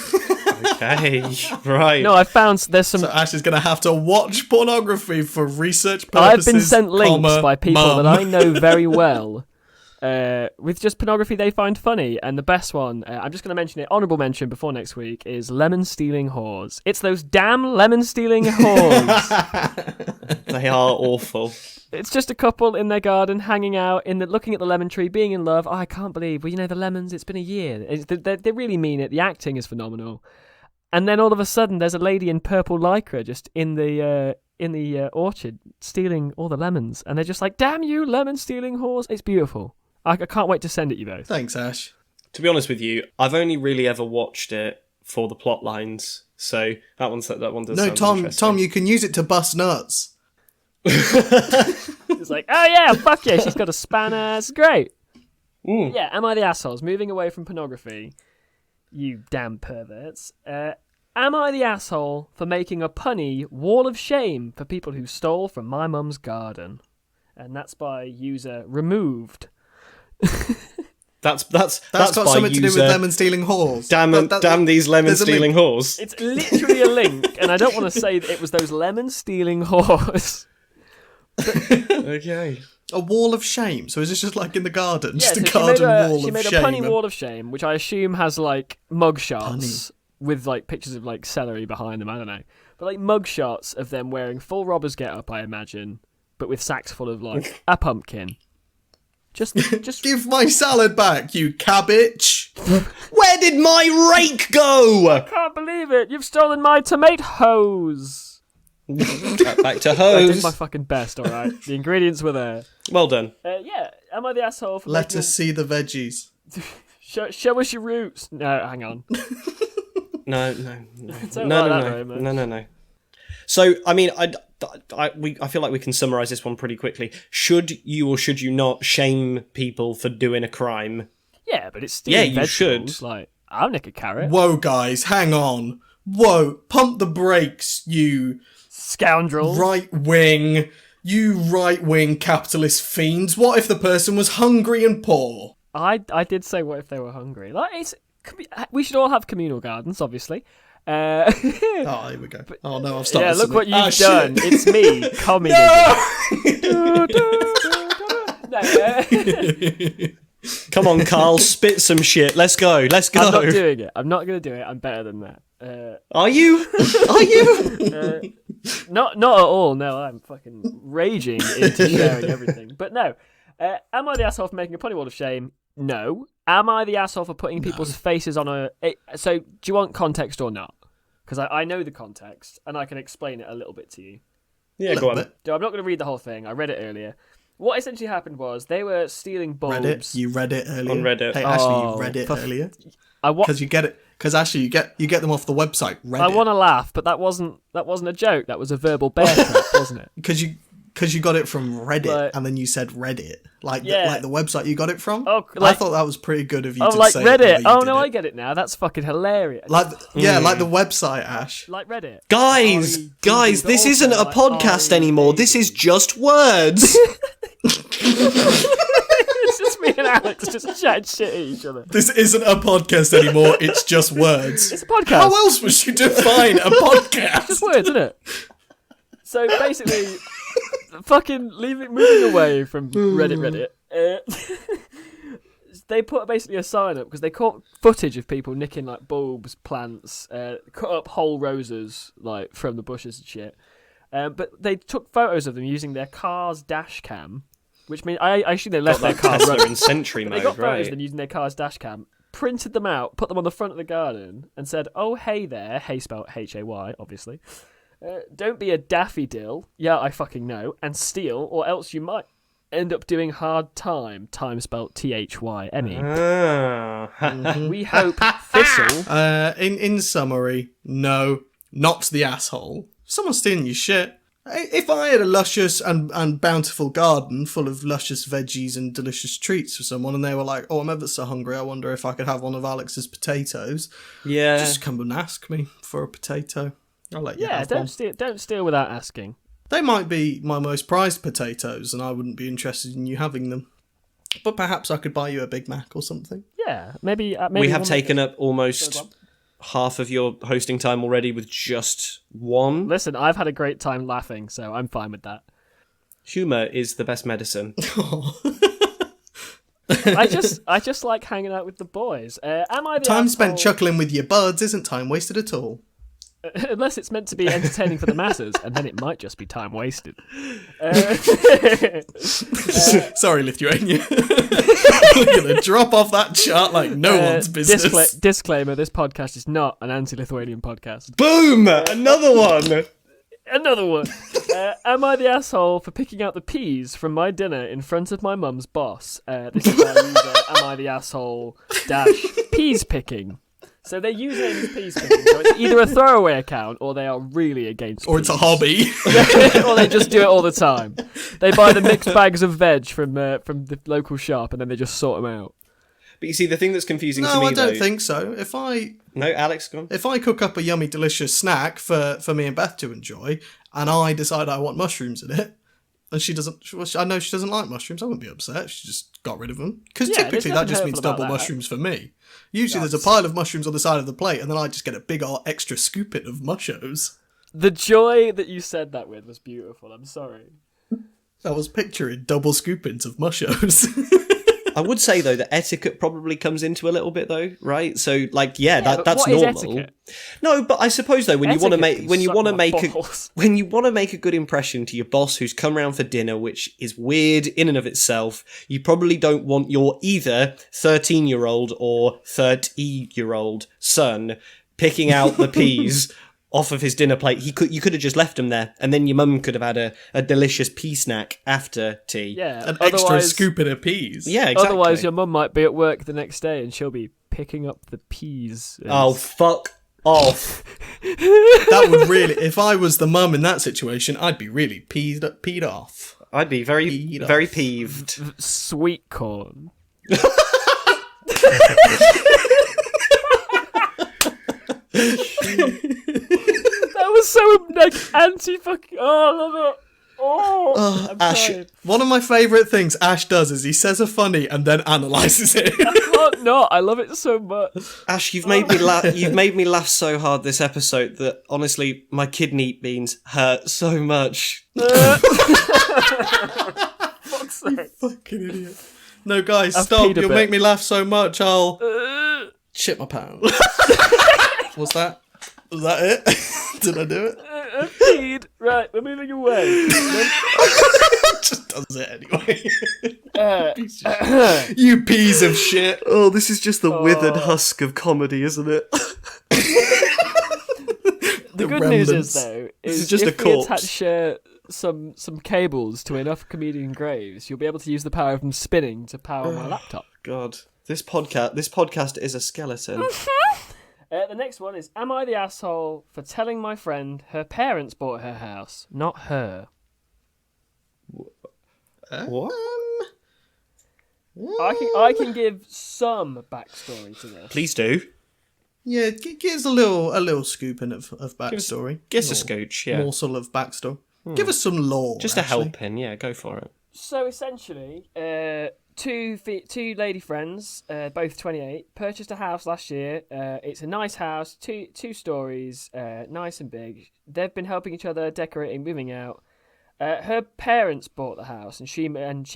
Okay, right. No, I found there's some... So Ash is going to have to watch pornography for research I've purposes. been sent links by people mum. that I know very well, with just pornography they find funny, and the best one, I'm just going to mention it, honourable mention before next week, is lemon-stealing whores. It's those damn lemon-stealing whores. They are awful. It's just a couple in their garden, hanging out, looking at the lemon tree, being in love. Oh, I can't believe, well, the lemons, it's been a year. They really mean it. The acting is phenomenal. And then all of a sudden, there's a lady in purple lycra just in the orchard, stealing all the lemons. And they're just like, damn you, lemon-stealing whores. It's beautiful. I can't wait to send it you both. Thanks, Ash. To be honest with you, I've only really ever watched it for the plot lines, so that one does No, sound Tom, interesting. you can use it to bust nuts. It's like, oh yeah, fuck yeah, she's got a spanner. It's great. Yeah, am I the assholes? Moving away from pornography, you damn perverts. Am I the asshole for making a punny wall of shame for people who stole from my mum's garden? And that's by user removed. That's That's by got something to do with user, lemon stealing whores. Damn these lemon there's a stealing link. whores. It's literally a link, and I don't want to say that it was those lemon stealing whores. Okay. A wall of shame. So is this just like in the garden? Yeah, Just so a garden wall she of made shame. a punny wall of shame, which I assume has like mugshots with like pictures of like celery behind them. I don't know, but like mugshots of them wearing full robbers get-up, I imagine, but with sacks full of like a pumpkin. Just Give my salad back, you cabbage. Where did my rake go? can't believe it! You've stolen my tomatoes. Back to I did hose. my fucking best. All right, the ingredients were there. Well done. Yeah, am I the asshole for Let making us see the veggies. show us your roots? No, hang on. No. Don't like that very much. No. So, I mean, I feel like we can summarise this one pretty quickly. Should you or should you not shame people for doing a crime? Yeah, but it's stealing Yeah, you vegetables. should. Like, I'll nick a carrot. Whoa, guys, hang on. Whoa, pump the brakes, you Scoundrel. right-wing capitalist fiends. What if the person was hungry and poor? I did say what if they were hungry. Like we should all have communal gardens, obviously. Oh, here we go. Oh no, I've started. Yeah, look what something. you've done. Shit. It's me, communism. Come on, Carl, spit some shit. Let's go. I'm not doing it. I'm not going to do it. I'm better than that. Are you? Are you? Not at all. No, I'm fucking raging into sharing everything. But no, am I the asshole for making a punny wall of shame? No. Am I the asshole for putting people's faces on a... So, do you want context or not? Because I know the context, and I can explain it a little bit to you. Yeah, go on. I'm not going to read the whole thing. I read it earlier. What essentially happened was they were stealing bulbs. Reddit, you read it earlier. On Reddit. Hey, Ashley, you read it earlier. Because you get it. Because Ashley, you get them off the website. Reddit. I want to laugh, but that wasn't a joke. That was a verbal bear trap, wasn't it? Because you got it from Reddit, Like- and then you said Reddit, like Yeah. the website you got it from. Oh, I like- thought that was pretty good of you Oh, to like say. it the way Reddit. you Oh did no, it. I get it now. That's fucking hilarious. Like the website, Ash. Like Reddit. Guys, this isn't a podcast anymore. This is just words. It's just me and Alex just chatting shit at each other. This isn't a podcast anymore. It's just words. It's a podcast. How else would you define a podcast? It's words, isn't it? So basically, moving away from Reddit. they put basically a sign up because they caught footage of people nicking like bulbs, plants, cut up whole roses like from the bushes and shit. But they took photos of them using their car's dash cam, which means I assume they left their car Tesla running. in Sentry But mode, they got photos of right? them using their car's dash cam, printed them out, put them on the front of the garden, and said, "Oh hey there, hey spelled Hay, obviously. Don't be a daffodil, yeah I fucking know, and steal, or else you might end up doing hard time spelled Thyme." We hope Thistle. In summary, no, not the asshole. If someone's stealing your shit. If I had a luscious and bountiful garden full of luscious veggies and delicious treats for someone, and they were like, "Oh, I'm ever so hungry, I wonder if I could have one of Alex's potatoes," Yeah. just come and ask me for a potato. I'll let you Yeah, have one. don't steal without asking. They might be my most prized potatoes, and I wouldn't be interested in you having them. But perhaps I could buy you a Big Mac or something. Yeah, maybe We have one- taken up almost Go on. half of your hosting time already with just one. Listen, I've had a great time laughing, so I'm fine with that. Humour is the best medicine. I just like hanging out with the boys. Am I the Time spent asshole- chuckling with your buds isn't time wasted at all. Unless it's meant to be entertaining for the masses, and then it might just be time wasted. Sorry, Lithuania. We're going to drop off that chart like no one's business. Disclaimer, this podcast is not an anti-Lithuanian podcast. Boom! Another one! Another one. Am I the asshole for picking out the peas from my dinner in front of my mum's boss? This is my user, am I the asshole - peas picking. So their username is peas picking, so it's either a throwaway account or they are really against Or it's a peas. hobby. Or they just do it all the time. They buy the mixed bags of veg from the local shop and then they just sort them out. But you see, the thing that's confusing to No, me, I don't though... think so. No, Alex, go on. If I cook up a yummy, delicious snack for me and Beth to enjoy, and I decide I want mushrooms in it, and she doesn't, I know she doesn't like mushrooms, I wouldn't be upset. She just got rid of them. Because Yeah, there's typically that nothing just means hurtful about double that. mushrooms for me. Usually there's a pile of mushrooms on the side of the plate, and then I just get a big old extra scooping of mushos. The joy that you said that with was beautiful. I'm sorry. I was picturing double scoopings of mushos. I would say, though, that etiquette probably comes into a little bit, though, right? So, like, yeah, but that's what is normal. etiquette? No, but I suppose, though, when you want to Etiquette make can when you suck want to my make balls. when you want to make a good impression to your boss who's come round for dinner, which is weird in and of itself, you probably don't want your either 13-year-old or 30-year-old son picking out the peas off of his dinner plate. You could have just left him there, and then your mum could have had a delicious pea snack after tea. Yeah. An extra otherwise- scooping of peas. Yeah, exactly. Otherwise, your mum might be at work the next day and she'll be picking up the peas. Oh, fuck off. That would really, if I was the mum in that situation, I'd be really peed off. I'd be very, Peed off. very peeved. Sweet corn. That was so like anti-fucking. Oh, I love it. Oh, I'm Ash, tired. one of my favourite things Ash does is he says a funny and then analyses it. I can't not. I love it so much. Ash, you've made me laugh. You've made me laugh so hard this episode that honestly, my kidney beans hurt so much. Fuck's sake. Fucking idiot. No, guys, I've stop. peed a You'll bit. make me laugh so much, I'll shit my pants. What's that? Was that it? Did I do it? Peed. Right, we're moving away. Just does it anyway. Uh, You piece of shit. Oh, this is just the withered husk of comedy, isn't it? The good news is remnants. though, is just if a we corpse. attach some cables to enough comedian graves, you'll be able to use the power of them spinning to power my laptop. God, this podcast is a skeleton. The next one is: am I the asshole for telling my friend her parents bought her house, not her? What? I can give some backstory to this. Please do. Yeah, give us a little scooping of backstory. Give us a scooch, yeah. Morsel of backstory. Give us some lore. Just actually. a helping, yeah, go for it. So essentially, two lady friends, both 28, purchased a house last year. It's a nice house, two stories, nice and big. They've been helping each other, decorating, moving out. Her parents bought the house, and she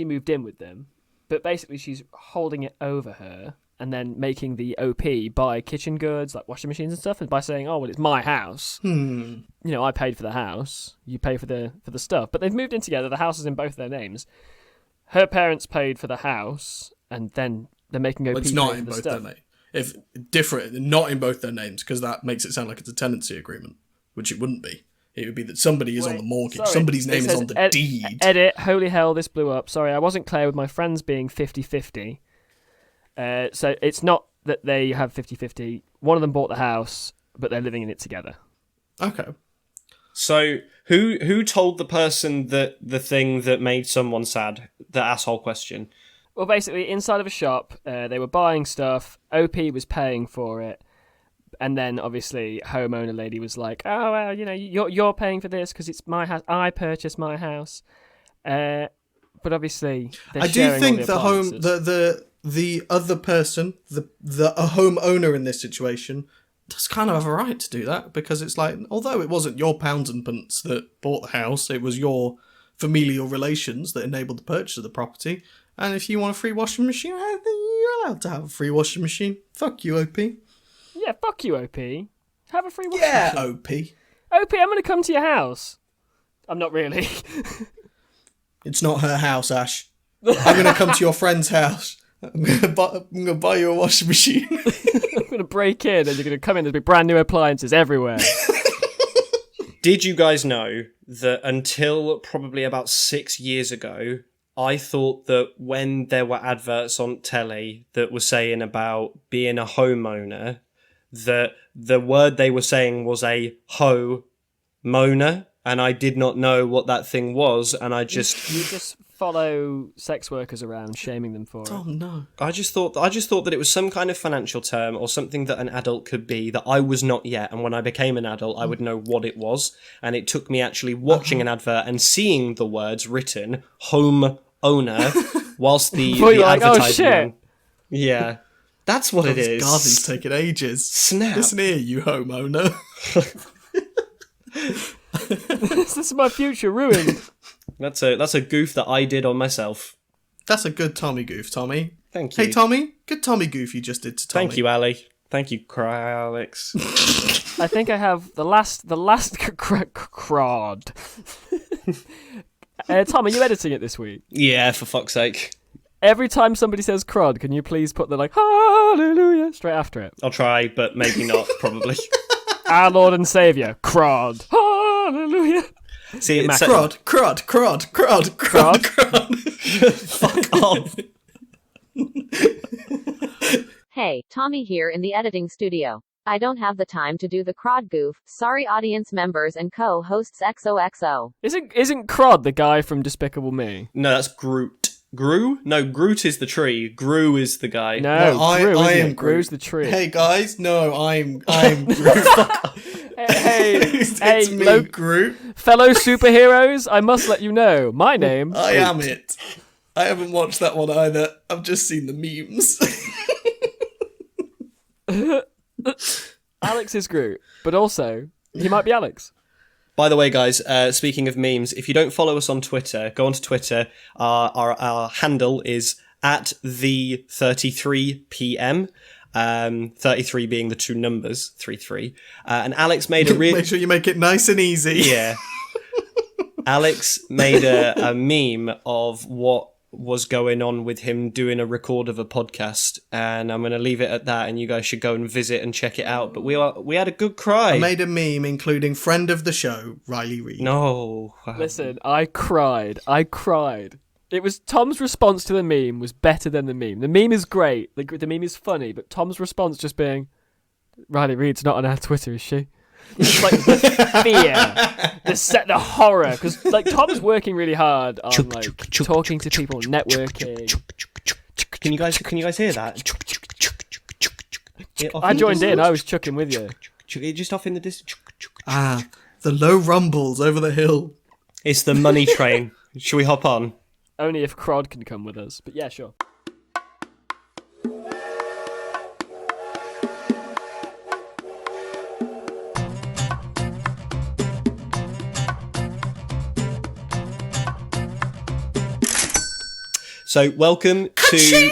moved in with them. but basically she's holding it over her and then making the OP buy kitchen goods like washing machines and stuff, and by saying, "Oh well, it's my house. You know, I paid for the house. You pay for the stuff." But they've moved in together. The house is in both their names. Her parents paid for the house, and then they're making OP. It's not in both their names. If different, not in both their names, because that makes it sound like it's a tenancy agreement, which it wouldn't be. It would be that somebody is on the mortgage. Sorry. Somebody's name is on the deed. Edit. Holy hell, this blew up. Sorry, I wasn't clear with my friends being 50-50. So it's not that they have 50-50. One of them bought the house, but they're living in it together. Okay. So who told the person that the thing that made someone sad, the asshole question? Well, basically, inside of a shop, they were buying stuff. OP was paying for it. And then, obviously, homeowner lady was like, "Oh, well, you know, you're paying for this because it's my house. I purchased my house." But obviously, they're I do sharing think all the the other person, a homeowner in this situation, does kind of have a right to do that, because it's like, although it wasn't your pounds and pence that bought the house, it was your familial relations that enabled the purchase of the property. And if you want a free washing machine, I think you're allowed to have a free washing machine. Fuck you, OP. Yeah, fuck you, OP. Have a free washing Yeah, machine. OP. OP, I'm going to come to your house. I'm not really. It's not her house, Ash. I'm going to come to your friend's house. I'm going to buy you a washing machine. I'm going to break in and you're going to come in. There'll be brand new appliances everywhere. Did you guys know that until probably about 6 years ago, I thought that when there were adverts on telly that were saying about being a homeowner, that the word they were saying was a ho-moner, and I did not know what that thing was, and I just... You just follow sex workers around, shaming them for it. Oh, no. I just thought that it was some kind of financial term or something that an adult could be that I was not yet, and when I became an adult I would know what it was, and it took me actually watching an advert and seeing the words written home owner whilst the like, advertising oh shit. yeah, that's what it This is. garden's taking ages. Snap. Listen here, you homeowner. This is my future ruined. That's a goof that I did on myself. That's a good Tommy goof, Tommy. Thank you. Hey, Tommy. Good Tommy goof you just did to Tommy. Thank you, Ali. Thank you, Alex. I think I have the last Crod. Tom, are you editing it this week? Yeah, for fuck's sake. Every time somebody says Crod, can you please put the like hallelujah straight after it? I'll try, but maybe not, probably. Our Lord and Saviour, Crod. Hallelujah. See, it's Crod. fuck off. Hey, Tommy here in the editing studio. I don't have the time to do the Crod goof. Sorry, audience members and co-hosts XOXO. Isn't Crod the guy from Despicable Me? No, that's Groot. Gru? No, Groot is the tree. Gru is the guy. No, I Gru, isn't am it? Groot. Gru's the tree. Hey, guys. No, I'm Groot. hey, it's me, Groot. Fellow superheroes, I must let you know, my name. I am it. I haven't watched that one either. I've just seen the memes. Alex is Groot, but also he might be Alex. By the way, guys, speaking of memes, if you don't follow us on Twitter, go onto Twitter. Our handle is at the 33pm. 33 being the two numbers, 33. And Alex made a Make sure you make it nice and easy. Yeah. Alex made a meme of what was going on with him doing a record of a podcast, and I'm going to leave it at that, and you guys should go and visit and check it out. But we had a good cry. I made a meme including friend of the show, Riley Reid. No. Listen, I cried. It was Tom's response to the meme was better than the meme. The meme is great. The meme is funny, but Tom's response just being, Riley Reid's not on our Twitter, is she? It's like the fear, the horror, because like Tom's working really hard on like talking to people, networking. Can you guys hear that? I joined in. I was chucking with you. Just off in the distance. Ah, the low rumbles over the hill. It's the money train. Shall we hop on? Only if Crod can come with us. But yeah, sure. So welcome to.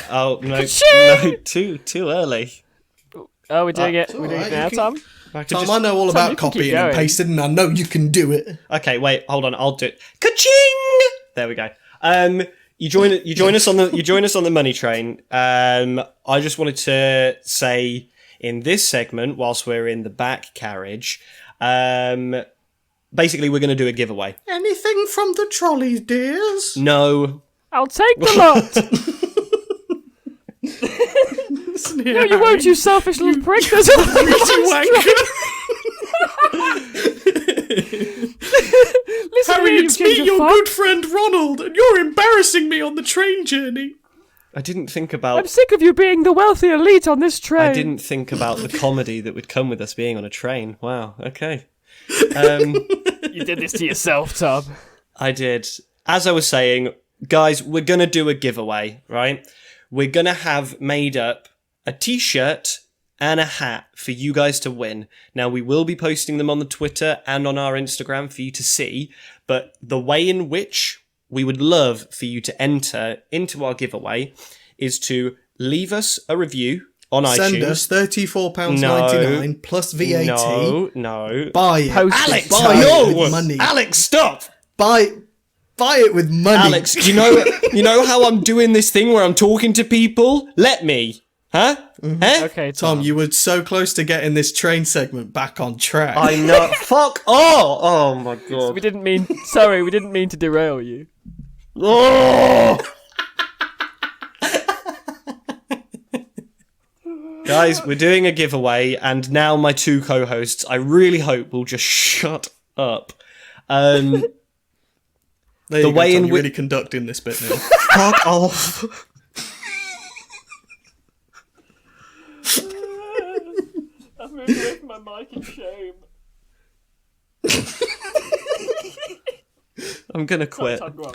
Oh no, too early. Oh, we're doing it. We're doing alright, it now, you Tom. Tom, I know all Tom, about you can keep copying and going. pasting, and I know you can do it. Okay, wait, hold on. I'll do it. Ka-ching! There we go. You join us on the money train. I just wanted to say in this segment, whilst we're in the back carriage, basically we're going to do a giveaway. Anything from the trolleys, dears? No. I'll take the lot. No, you won't, you selfish little prick. There's a Listen Harry, here, you it's me, ginger your fuck. good friend Ronald, and you're embarrassing me on the train journey. I didn't think I'm about. sick of you being the wealthy elite on this train. I didn't think about the comedy that would come with us being on a train. Wow. Okay. You did this to yourself, Tom. I did. As I was saying, guys, we're going to do a giveaway, right? We're going to have made up a t-shirt and a hat for you guys to win. Now, we will be posting them on the Twitter and on our Instagram for you to see, but the way in which we would love for you to enter into our giveaway is to leave us a review on iTunes. Send us £34.99 plus VAT. No. Buy it. Post it. Alex, Buy no! it with money. Alex, stop! Buy it with money. Alex, you know how I'm doing this thing where I'm talking to people? Let me. Huh? Huh? Okay, Tom, you were so close to getting this train segment back on track. I know. Fuck. Oh my god. We didn't mean. Sorry, we didn't mean to derail you. Oh! Guys, we're doing a giveaway, and now my two co-hosts, I really hope, will just shut up. There you the go, way Tom, in you're which really conducting this bit now. fuck off. I've moved away from my mic in shame. I'm gonna quit. Tom, go on.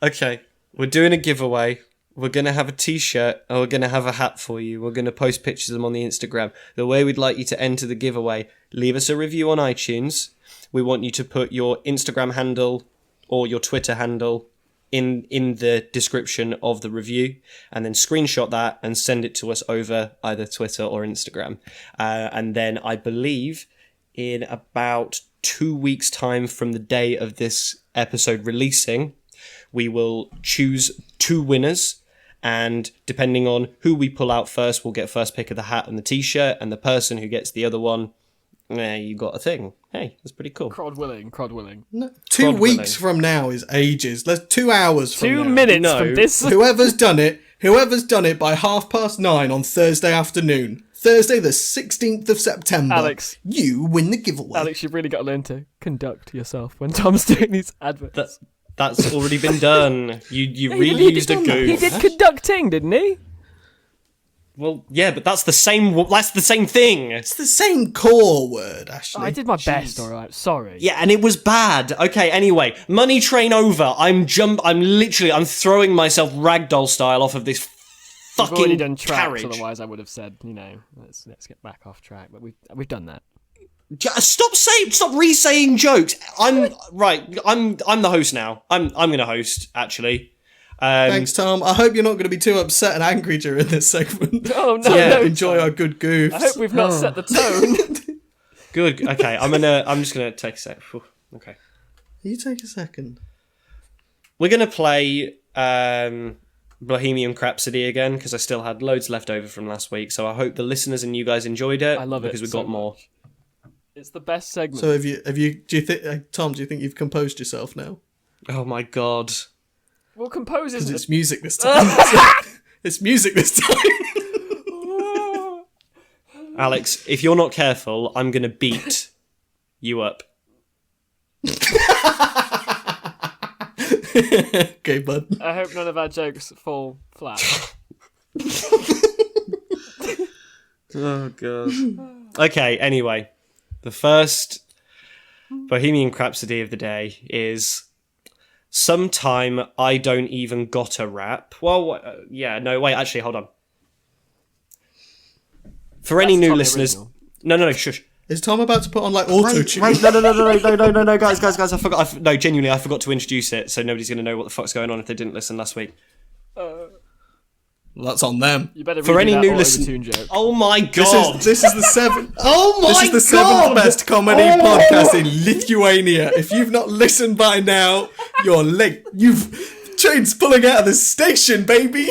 Okay, we're doing a giveaway. We're going to have a t-shirt and we're going to have a hat for you. We're going to post pictures of them on the Instagram. The way we'd like you to enter the giveaway, leave us a review on iTunes. We want you to put your Instagram handle or your Twitter handle in the description of the review, and then screenshot that and send it to us over either Twitter or Instagram. And then I believe in about 2 weeks' time from the day of this episode releasing, we will choose 2 winners, and depending on who we pull out first, we'll get first pick of the hat and the t-shirt, and the person who gets the other one, you got a thing. Hey, that's pretty cool. Crod willing. No, 2 weeks from now is ages. That's 2 hours from 2 now. minutes No. from this. Whoever's done it by 9:30 on Thursday afternoon, Thursday the 16th of September, Alex. you win the giveaway. Alex, you've really got to learn to conduct yourself when Tom's doing these adverts. That's already been done. You He reused did- a goof. He did conducting, didn't he? Well, yeah, but that's the same. That's the same thing. It's the same core word, Ashley. I did my best, alright. Sorry. Yeah, and it was bad. Okay, anyway, money train over. I'm throwing myself ragdoll style off of this We've already fucking done tracks, carriage. otherwise I would have said, let's get back off track. But we've done that. Stop re-saying jokes. I'm the host now. I'm gonna host actually. Thanks, Tom. I hope you're not going to be too upset and angry during this segment. Oh no! Yeah. no, Enjoy our good goofs. I hope we've not set the tone. Good. Okay, I'm just gonna take a sec. Whew. Okay, You take a second. we're gonna play Bohemian Crapsody again because I still had loads left over from last week. So I hope the listeners and you guys enjoyed it. I love it because we so got more. much. It's the best segment. So Tom, do you think you've composed yourself now? Oh my god. Well, compose Because isn't it's music this time. It's music this time. Alex, if you're not careful, I'm gonna beat you up. Okay, bud. I hope none of our jokes fall flat. Oh god. Okay, anyway. The first Bohemian Crapsody of the day is sometime I don't even got a rap. Well, actually, hold on. For any That's new Tommy listeners... original. No, shush. Is Tom about to put on like auto-tune? Wait, no, guys, I forgot. No, genuinely, I forgot to introduce it, so nobody's going to know what the fuck's going on if they didn't listen last week. Well, that's on them. You better For any new listen. Joke. Oh my god! This is the seventh. Oh my god! This is the seventh best comedy podcast in Lithuania. If you've not listened by now, you're late. Train's pulling out of the station, baby.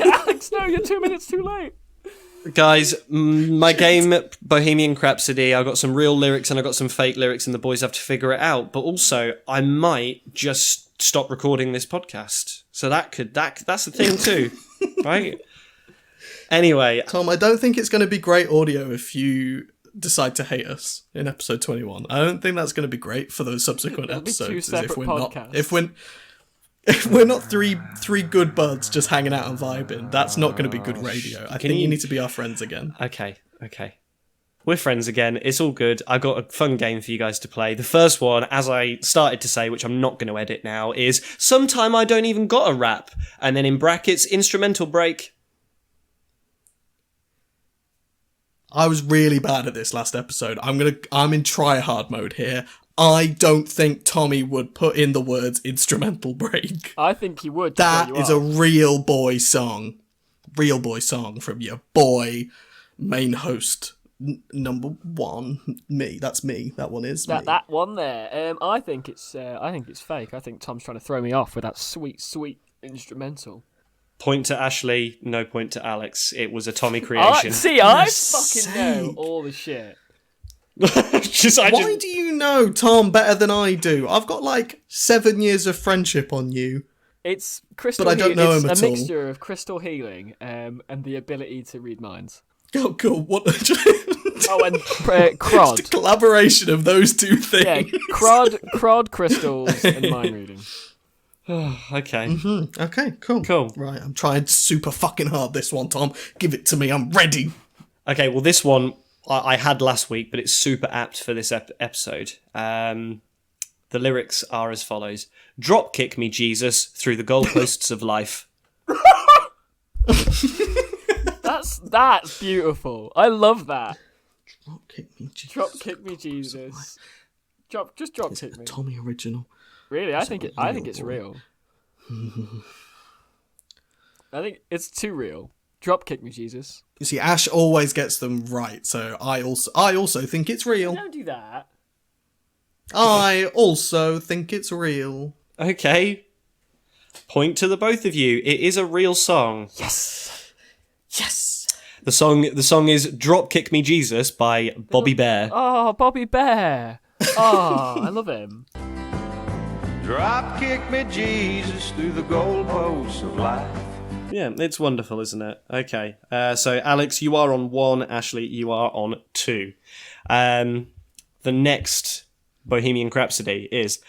Alex, no, you're 2 minutes too late. Guys, my game Bohemian Crapsody, I got some real lyrics and I got some fake lyrics, and the boys have to figure it out. But also, I might just stop recording this podcast, so that's the thing too, right? Anyway, Tom, I don't think it's going to be great audio if you decide to hate us in episode 21. I don't think that's going to be great for those subsequent episodes. Two separate podcasts. If we're not three good buds just hanging out and vibing, that's not going to be good radio. I think you need to be our friends again. Okay. We're friends again. It's all good. I've got a fun game for you guys to play. The first one, as I started to say, which I'm not going to edit now, is Sometime I Don't Even Got a Rap, and then in brackets, instrumental break. I was really bad at this last episode. I'm in try-hard mode here. I don't think Tommy would put in the words instrumental break. I think he would. That is a real boy song. Real boy song from your boy, main host, number one, me. That's me. That one is me. That one there. I think it's fake. I think Tom's trying to throw me off with that sweet instrumental. Point to Ashley, no point to Alex. It was a Tommy creation. I fucking know all the shit. Why do you know Tom better than I do? I've got like 7 years of friendship on you. It's crystal. But I don't know him it's at a all. mixture of crystal healing and the ability to read minds. Oh, cool. What? Oh, and Crod. Just a collaboration of those two things. Yeah, Crod crystals and mind reading. Okay. Mm-hmm. Okay, cool. Right, I'm trying super fucking hard this one, Tom. Give it to me. I'm ready. Okay, well, this one I had last week, but it's super apt for this episode. The lyrics are as follows. Drop kick me, Jesus, through the goalposts of life. That's beautiful. I love that. Drop kick me, Jesus. Drop kick me, Jesus. Drop Is kick it me. a Tommy original? Really, I think it's real. I think it's too real. Drop kick me, Jesus. You see, Ash always gets them right, so I also think it's real. Don't do that. I also think it's real. Okay. Point to the both of you. It is a real song. Yes. The song is Drop Kick Me Jesus by Bobby Bear. Oh, Bobby Bear. Oh, I love him. Drop kick me, Jesus, through the goalposts of life. Yeah, it's wonderful, isn't it? Okay. So, Alex, you are on 1. Ashley, you are on 2. The next Bohemian Crapsody is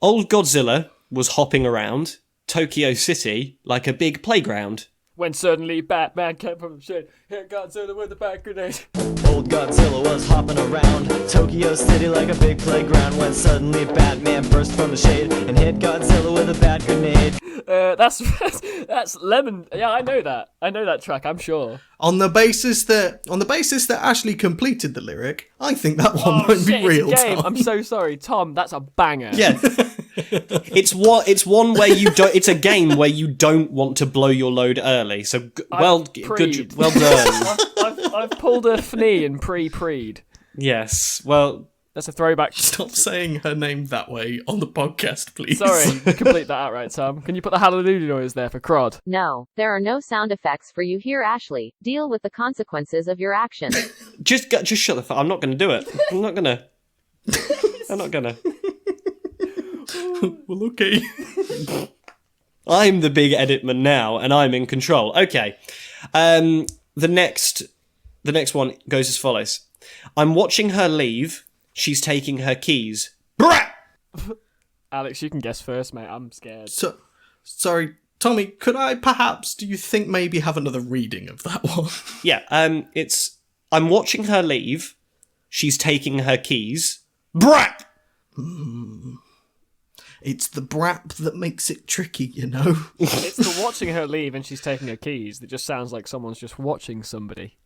Old Godzilla was hopping around Tokyo City like a big playground. When suddenly Batman came from shit, hit Godzilla with a bat grenade. Old Godzilla was hopping around Tokyo City like a big playground when suddenly Batman burst from the shade and hit Godzilla with a bat grenade. That's Lemon. Yeah, I know that track. I'm sure. On the basis that Ashley completed the lyric, I think that one might be real. It's a game. Tom. I'm so sorry, Tom. That's a banger. Yeah. It's one where you don't. It's a game where you don't want to blow your load early. So good. Well done. I've pulled a fnee and pre-preed. Yes. Well, that's a throwback. Stop saying her name that way on the podcast, please. Sorry, complete that outright, Tom. Can you put the hallelujah noise there for Crod? No, there are no sound effects for you here, Ashley. Deal with the consequences of your actions. just shut the fuck. I'm not going to do it. I'm not gonna. Well, okay. I'm the big editman now, and I'm in control. Okay. The next one goes as follows. I'm watching her leave. She's taking her keys. Brat! Alex, you can guess first, mate. I'm scared. Sorry, Tommy, could I perhaps, do you think maybe have another reading of that one? Yeah, it's I'm watching her leave. She's taking her keys. Brat! It's the brap that makes it tricky, you know? It's the watching her leave and she's taking her keys that just sounds like someone's just watching somebody.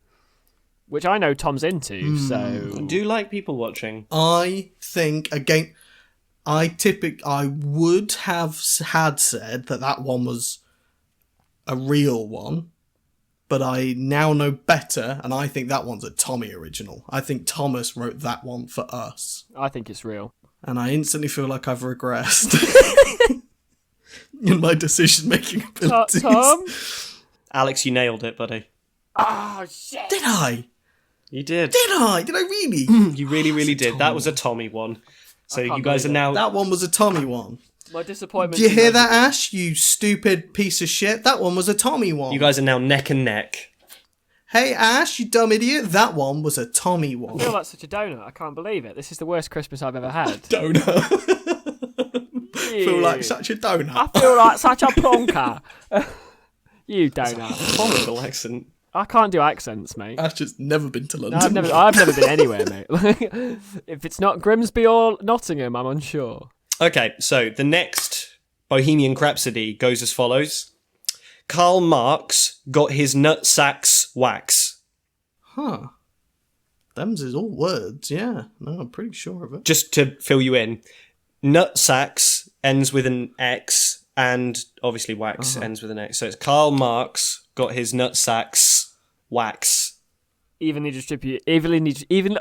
which I know Tom's into. So I do like people watching. I think, again, I would have had said that one was a real one, but I now know better, and I think that one's a Tommy original. I think Thomas wrote that one for us. I think it's real. And I instantly feel like I've regressed in my decision-making abilities. Tom? Alex, you nailed it, buddy. Oh, shit. Did I? You did. Did I really? You really, really did. That was a Tommy one. So I can't you guys are believe now... That one was a Tommy one. My disappointment. Do you hear that, Ash? You stupid piece of shit. That one was a Tommy one. You guys are now neck and neck. Hey, Ash, you dumb idiot. That one was a Tommy one. I feel like such a donut. I can't believe it. This is the worst Christmas I've ever had. Donut. Feel like such a donut. I feel like such a plonker. You donut. Horrible accent. I can't do accents, mate. Ash has never been to London. I've never been anywhere, mate. If it's not Grimsby or Nottingham, I'm unsure. Okay, so the next Bohemian Crapsody goes as follows. Karl Marx got his nutsacks wax. Huh. Them's is all words, yeah. No, I'm pretty sure of it. Just to fill you in, nutsacks ends with an X, and obviously wax ends with an X. So it's Karl Marx got his nutsacks wax. Evenly distributed.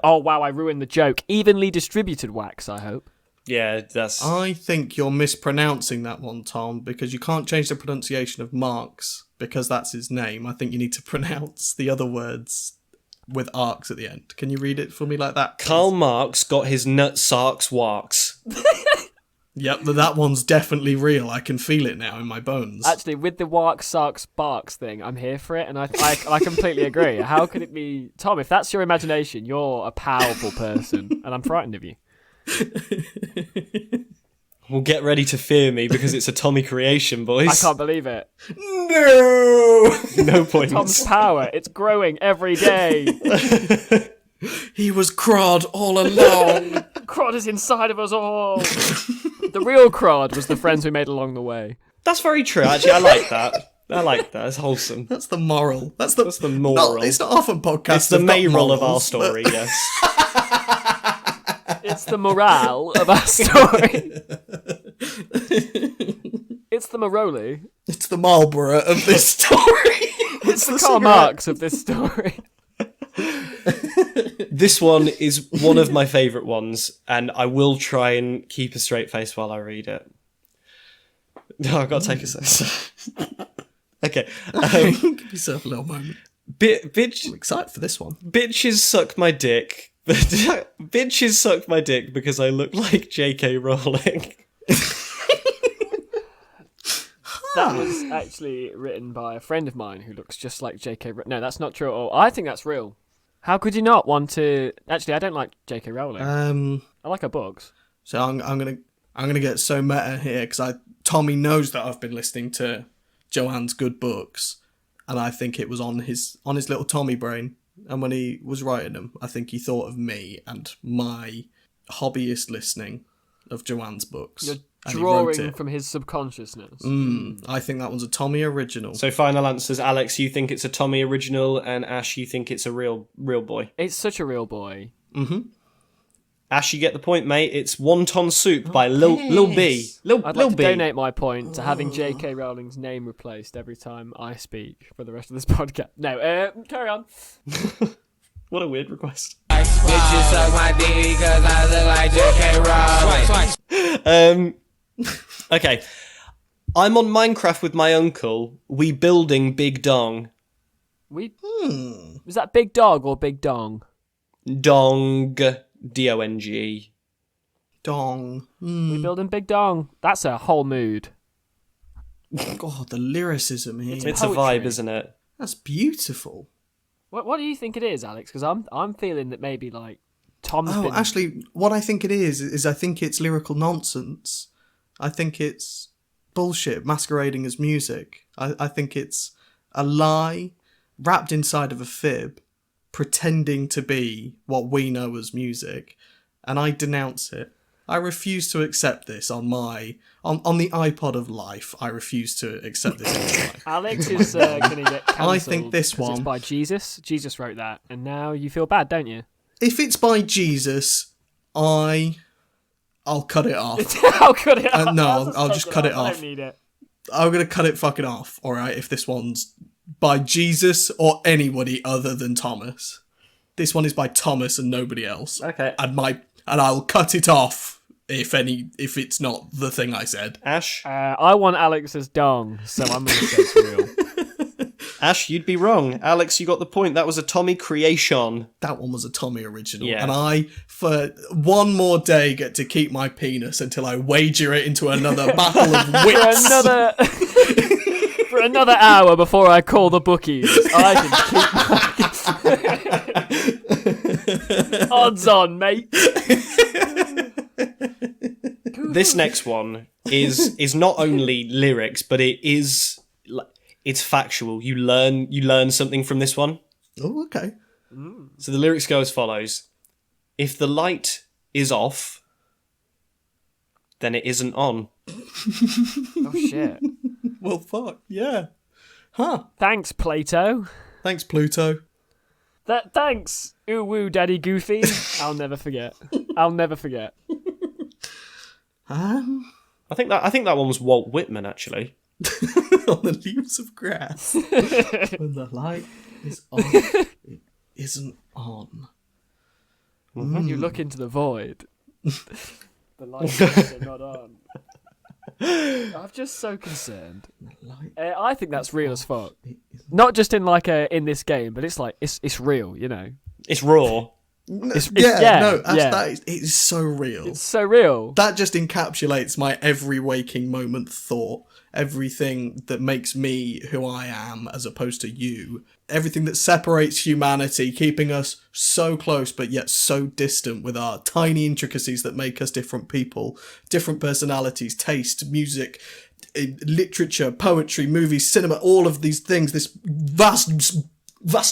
Oh wow, I ruined the joke. Evenly distributed wax, I hope. Yeah, that's... I think you're mispronouncing that one, Tom, because you can't change the pronunciation of Marx because that's his name. I think you need to pronounce the other words with arcs at the end. Can you read it for me like that, please? Karl Marx got his nutsacks wax. Yep, that one's definitely real. I can feel it now in my bones. Actually, with the Wark Sarks Barks thing, I'm here for it, and I completely agree. How could it be... Tom, if that's your imagination, you're a powerful person, and I'm frightened of you. Well, get ready to fear me because it's a Tommy creation, boys. I can't believe it. No! No points. Tom's power, it's growing every day. He was Crod all along. Crod is inside of us all. The real Crod was the friends we made along the way. That's very true, actually. I like that. I like that. It's wholesome. That's the moral. That's the moral. It's not often podcasts. It's the have got moral of our morals, story, but- yes. It's the morale of our story. It's the Maroli. It's the Marlborough of this story. It's the Karl Marx of this story. This one is one of my favourite ones, and I will try and keep a straight face while I read it. No, I've got to take a second. Okay. Give yourself a little moment. I'm excited for this one. Bitches suck my dick. Bitches suck my dick because I look like J.K. Rowling. That was actually written by a friend of mine who looks just like J.K. No, that's not true at all. I think that's real. How could you not want to... Actually, I don't like J.K. Rowling. I like her books. So I'm gonna get so meta here because Tommy knows that I've been listening to Joanne's good books, and I think it was on his little Tommy brain. And when he was writing them, I think he thought of me and my hobbyist listening of Joanne's books. You're and he wrote drawing it. from his subconsciousness. I think that one's a Tommy original. So final answers, Alex, you think it's a Tommy original, and Ash, you think it's a real boy. It's such a real boy. Mm-hmm. Ash, you get the point, mate. It's Wonton Soup by Lil B. I'd like to donate my point to having J.K. Rowling's name replaced every time I speak for the rest of this podcast. No, carry on. What a weird request. Bitches suck my dick because I look like J.K. Rowling. Okay. I'm on Minecraft with my uncle. We building big dong. Was that Big Dog or Big Dong? Dong. D-O-N-G. Dong. We building Big Dong. That's a whole mood. God, the lyricism here. It's a vibe, isn't it? That's beautiful. What do you think it is, Alex? Because I'm feeling that maybe like Tom's been... Actually, what I think it is I think it's lyrical nonsense. I think it's bullshit masquerading as music. I think it's a lie wrapped inside of a fib, pretending to be what we know as music, and I denounce it. I refuse to accept this on the iPod of life. I refuse to accept this into life. Alex is going to get cancelled. I think this 'cause one... it's by Jesus. Jesus wrote that, and now you feel bad, don't you? If it's by Jesus, I'll cut it off. I'll cut it off. No, I'll just cut it I off. don't need it. I'm going to cut it fucking off, alright, if this one's by Jesus or anybody other than Thomas. This one is by Thomas and nobody else. Okay. And I'll cut it off if it's not the thing I said. Ash? I want Alex's dong, so I'm going to say it's real. Ash, you'd be wrong. Alex, you got the point. That was a Tommy creation. That one was a Tommy original. Yeah. And I, for one more day, get to keep my penis until I wager it into another battle of wits. For another hour before I call the bookies, I can keep my... Odds on, mate. This next one is not only lyrics, but it's factual. You learn something from this one. Oh, okay. So the lyrics go as follows. If the light is off, then it isn't on. Oh, shit. Well, fuck, yeah. Huh. Thanks, Plato. Thanks, Pluto. Thanks, ooh woo daddy Goofy. I'll never forget. I think that one was Walt Whitman, actually. On the leaves of grass. When the light is off, it isn't on. When you look into the void, the lights are not on. I'm just so concerned. I think that's real as fuck. Not just in in this game, but it's like it's real, you know. It's raw. That is so real. It's so real. That just encapsulates my every waking moment thought. Everything that makes me who I am as opposed to you. Everything that separates humanity, keeping us so close but yet so distant with our tiny intricacies that make us different people, different personalities, taste, music, literature, poetry, movies, cinema, all of these things, this vast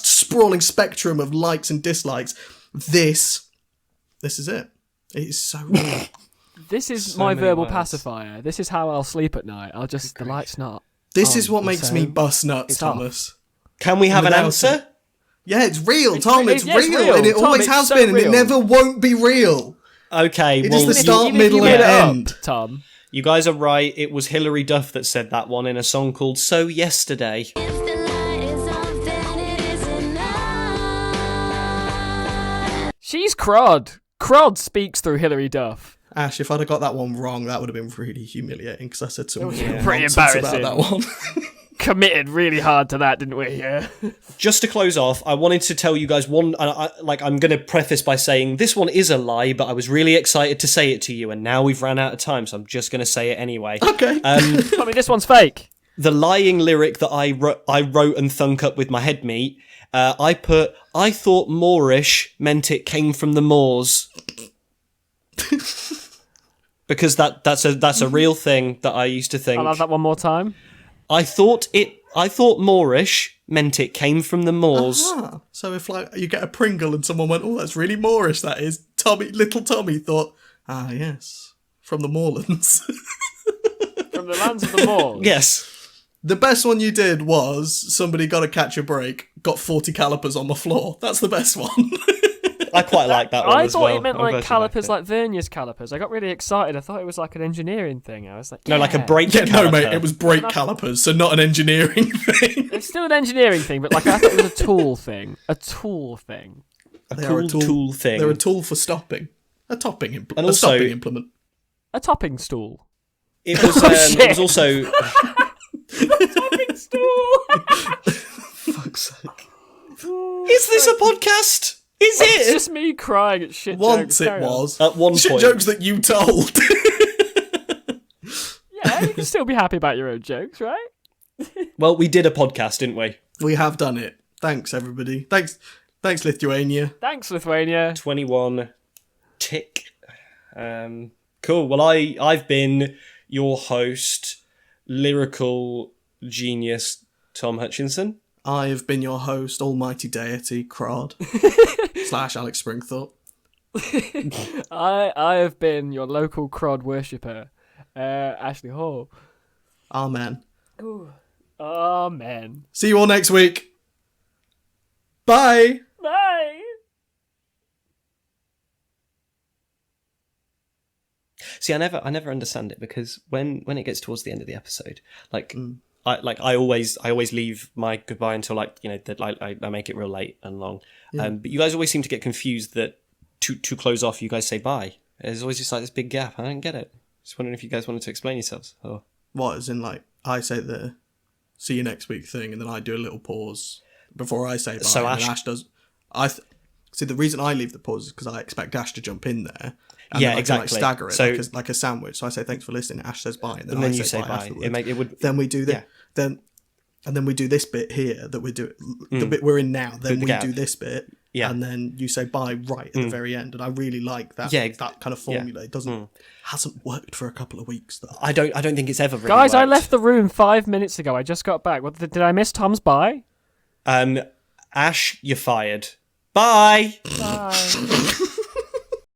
sprawling spectrum of likes and dislikes. This is it. It is so real. This is So my many verbal words. pacifier. This is how I'll sleep at night. The light's not. This on, is what makes so me bust nuts, it's off. Thomas. Can we have an Without answer? Yeah, it's real, Tom. It's yeah, it's real, real. and it Tom, always it's has so been, and real. it never won't be real. Okay, It well, is the start, Even if middle, you and made it up, end. Tom. you guys are right. It was Hilary Duff that said that one in a song called So Yesterday. She's Crod. Crod speaks through Hilary Duff. Ash, if I'd have got that one wrong, that would have been really humiliating because I said some was real pretty nonsense about embarrassing. that one. Committed really hard to that, didn't we? Yeah. Just to close off, I wanted to tell you guys one. I'm going to preface by saying this one is a lie, but I was really excited to say it to you, and now we've ran out of time, so I'm just going to say it anyway. Okay. I mean, this one's fake. The lying lyric that I wrote and thunk up with my head meat. I thought Moorish meant it came from the Moors. Because that's a real thing that I used to think. I'll have that one more time. I thought Moorish meant it came from the Moors. Ah, so if like you get a Pringle and someone went, "Oh, that's really Moorish," that is. Little Tommy thought, "Ah, yes, from the moorlands." From the lands of the Moors. Yes. The best one you did was somebody got to catch a break, got 40 calipers on the floor. That's the best one. I quite like that one I as thought well. it meant I'm like glad you calipers, liked like Verniers calipers. I got really excited. I thought it was like an engineering thing. I was like, it. No, like a yeah. brake Yeah, no, caliper. mate, it was brake calipers, so not an engineering thing. It's still an engineering thing, but like I thought it was a tool thing. A tool thing. They cool are a tool thing. They're a tool for stopping. A topping implement. And A also- stopping implement. A topping stool. It was. shit. It was also. Topping stool. Fuck's sake. Is this a podcast? Is It's it? just me crying at shit Once jokes. it Carry on. was. At one Shit point. jokes that you told. Yeah, you can still be happy about your own jokes, right? Well, we did a podcast, didn't we? We have done it. Thanks, everybody. Thanks, Lithuania. Thanks, Lithuania. 21 tick. Cool. Well, I've been your host, lyrical genius Tom Hutchinson. I have been your host, almighty deity, Crod, / Alex Springthorpe. I have been your local Crod worshipper, Ashley Hall. Amen. Ooh. Amen. See you all next week. Bye. Bye. See, I never understand it, because when it gets towards the end of the episode, I always leave my goodbye until like, you know, that I make it real late and long. But you guys always seem to get confused that to close off, you guys say bye. There's always just like this big gap. I don't get it. Just wondering if you guys wanted to explain yourselves. Or What, as in like I say the see you next week thing, and then I do a little pause before I say bye. So and Ash does. See, the reason I leave the pause is because I expect Ash to jump in there. And Yeah, then I exactly. Can, stagger it So- like a sandwich. So I say thanks for listening. Ash says bye, and then, and then I you say bye. afterwards. It would. Then we do that. Yeah. Then we do this bit here that we do. The bit we're in now. Then The we gap. do this bit. Yeah. And then you say bye right at the very end. And I really like that. Yeah, that kind of formula. It doesn't hasn't worked for a couple of weeks though. I don't think it's ever really Guys, I worked. left the room 5 minutes ago. I just got back. What did I miss Tom's bye? Ash, you're fired. Bye. Bye.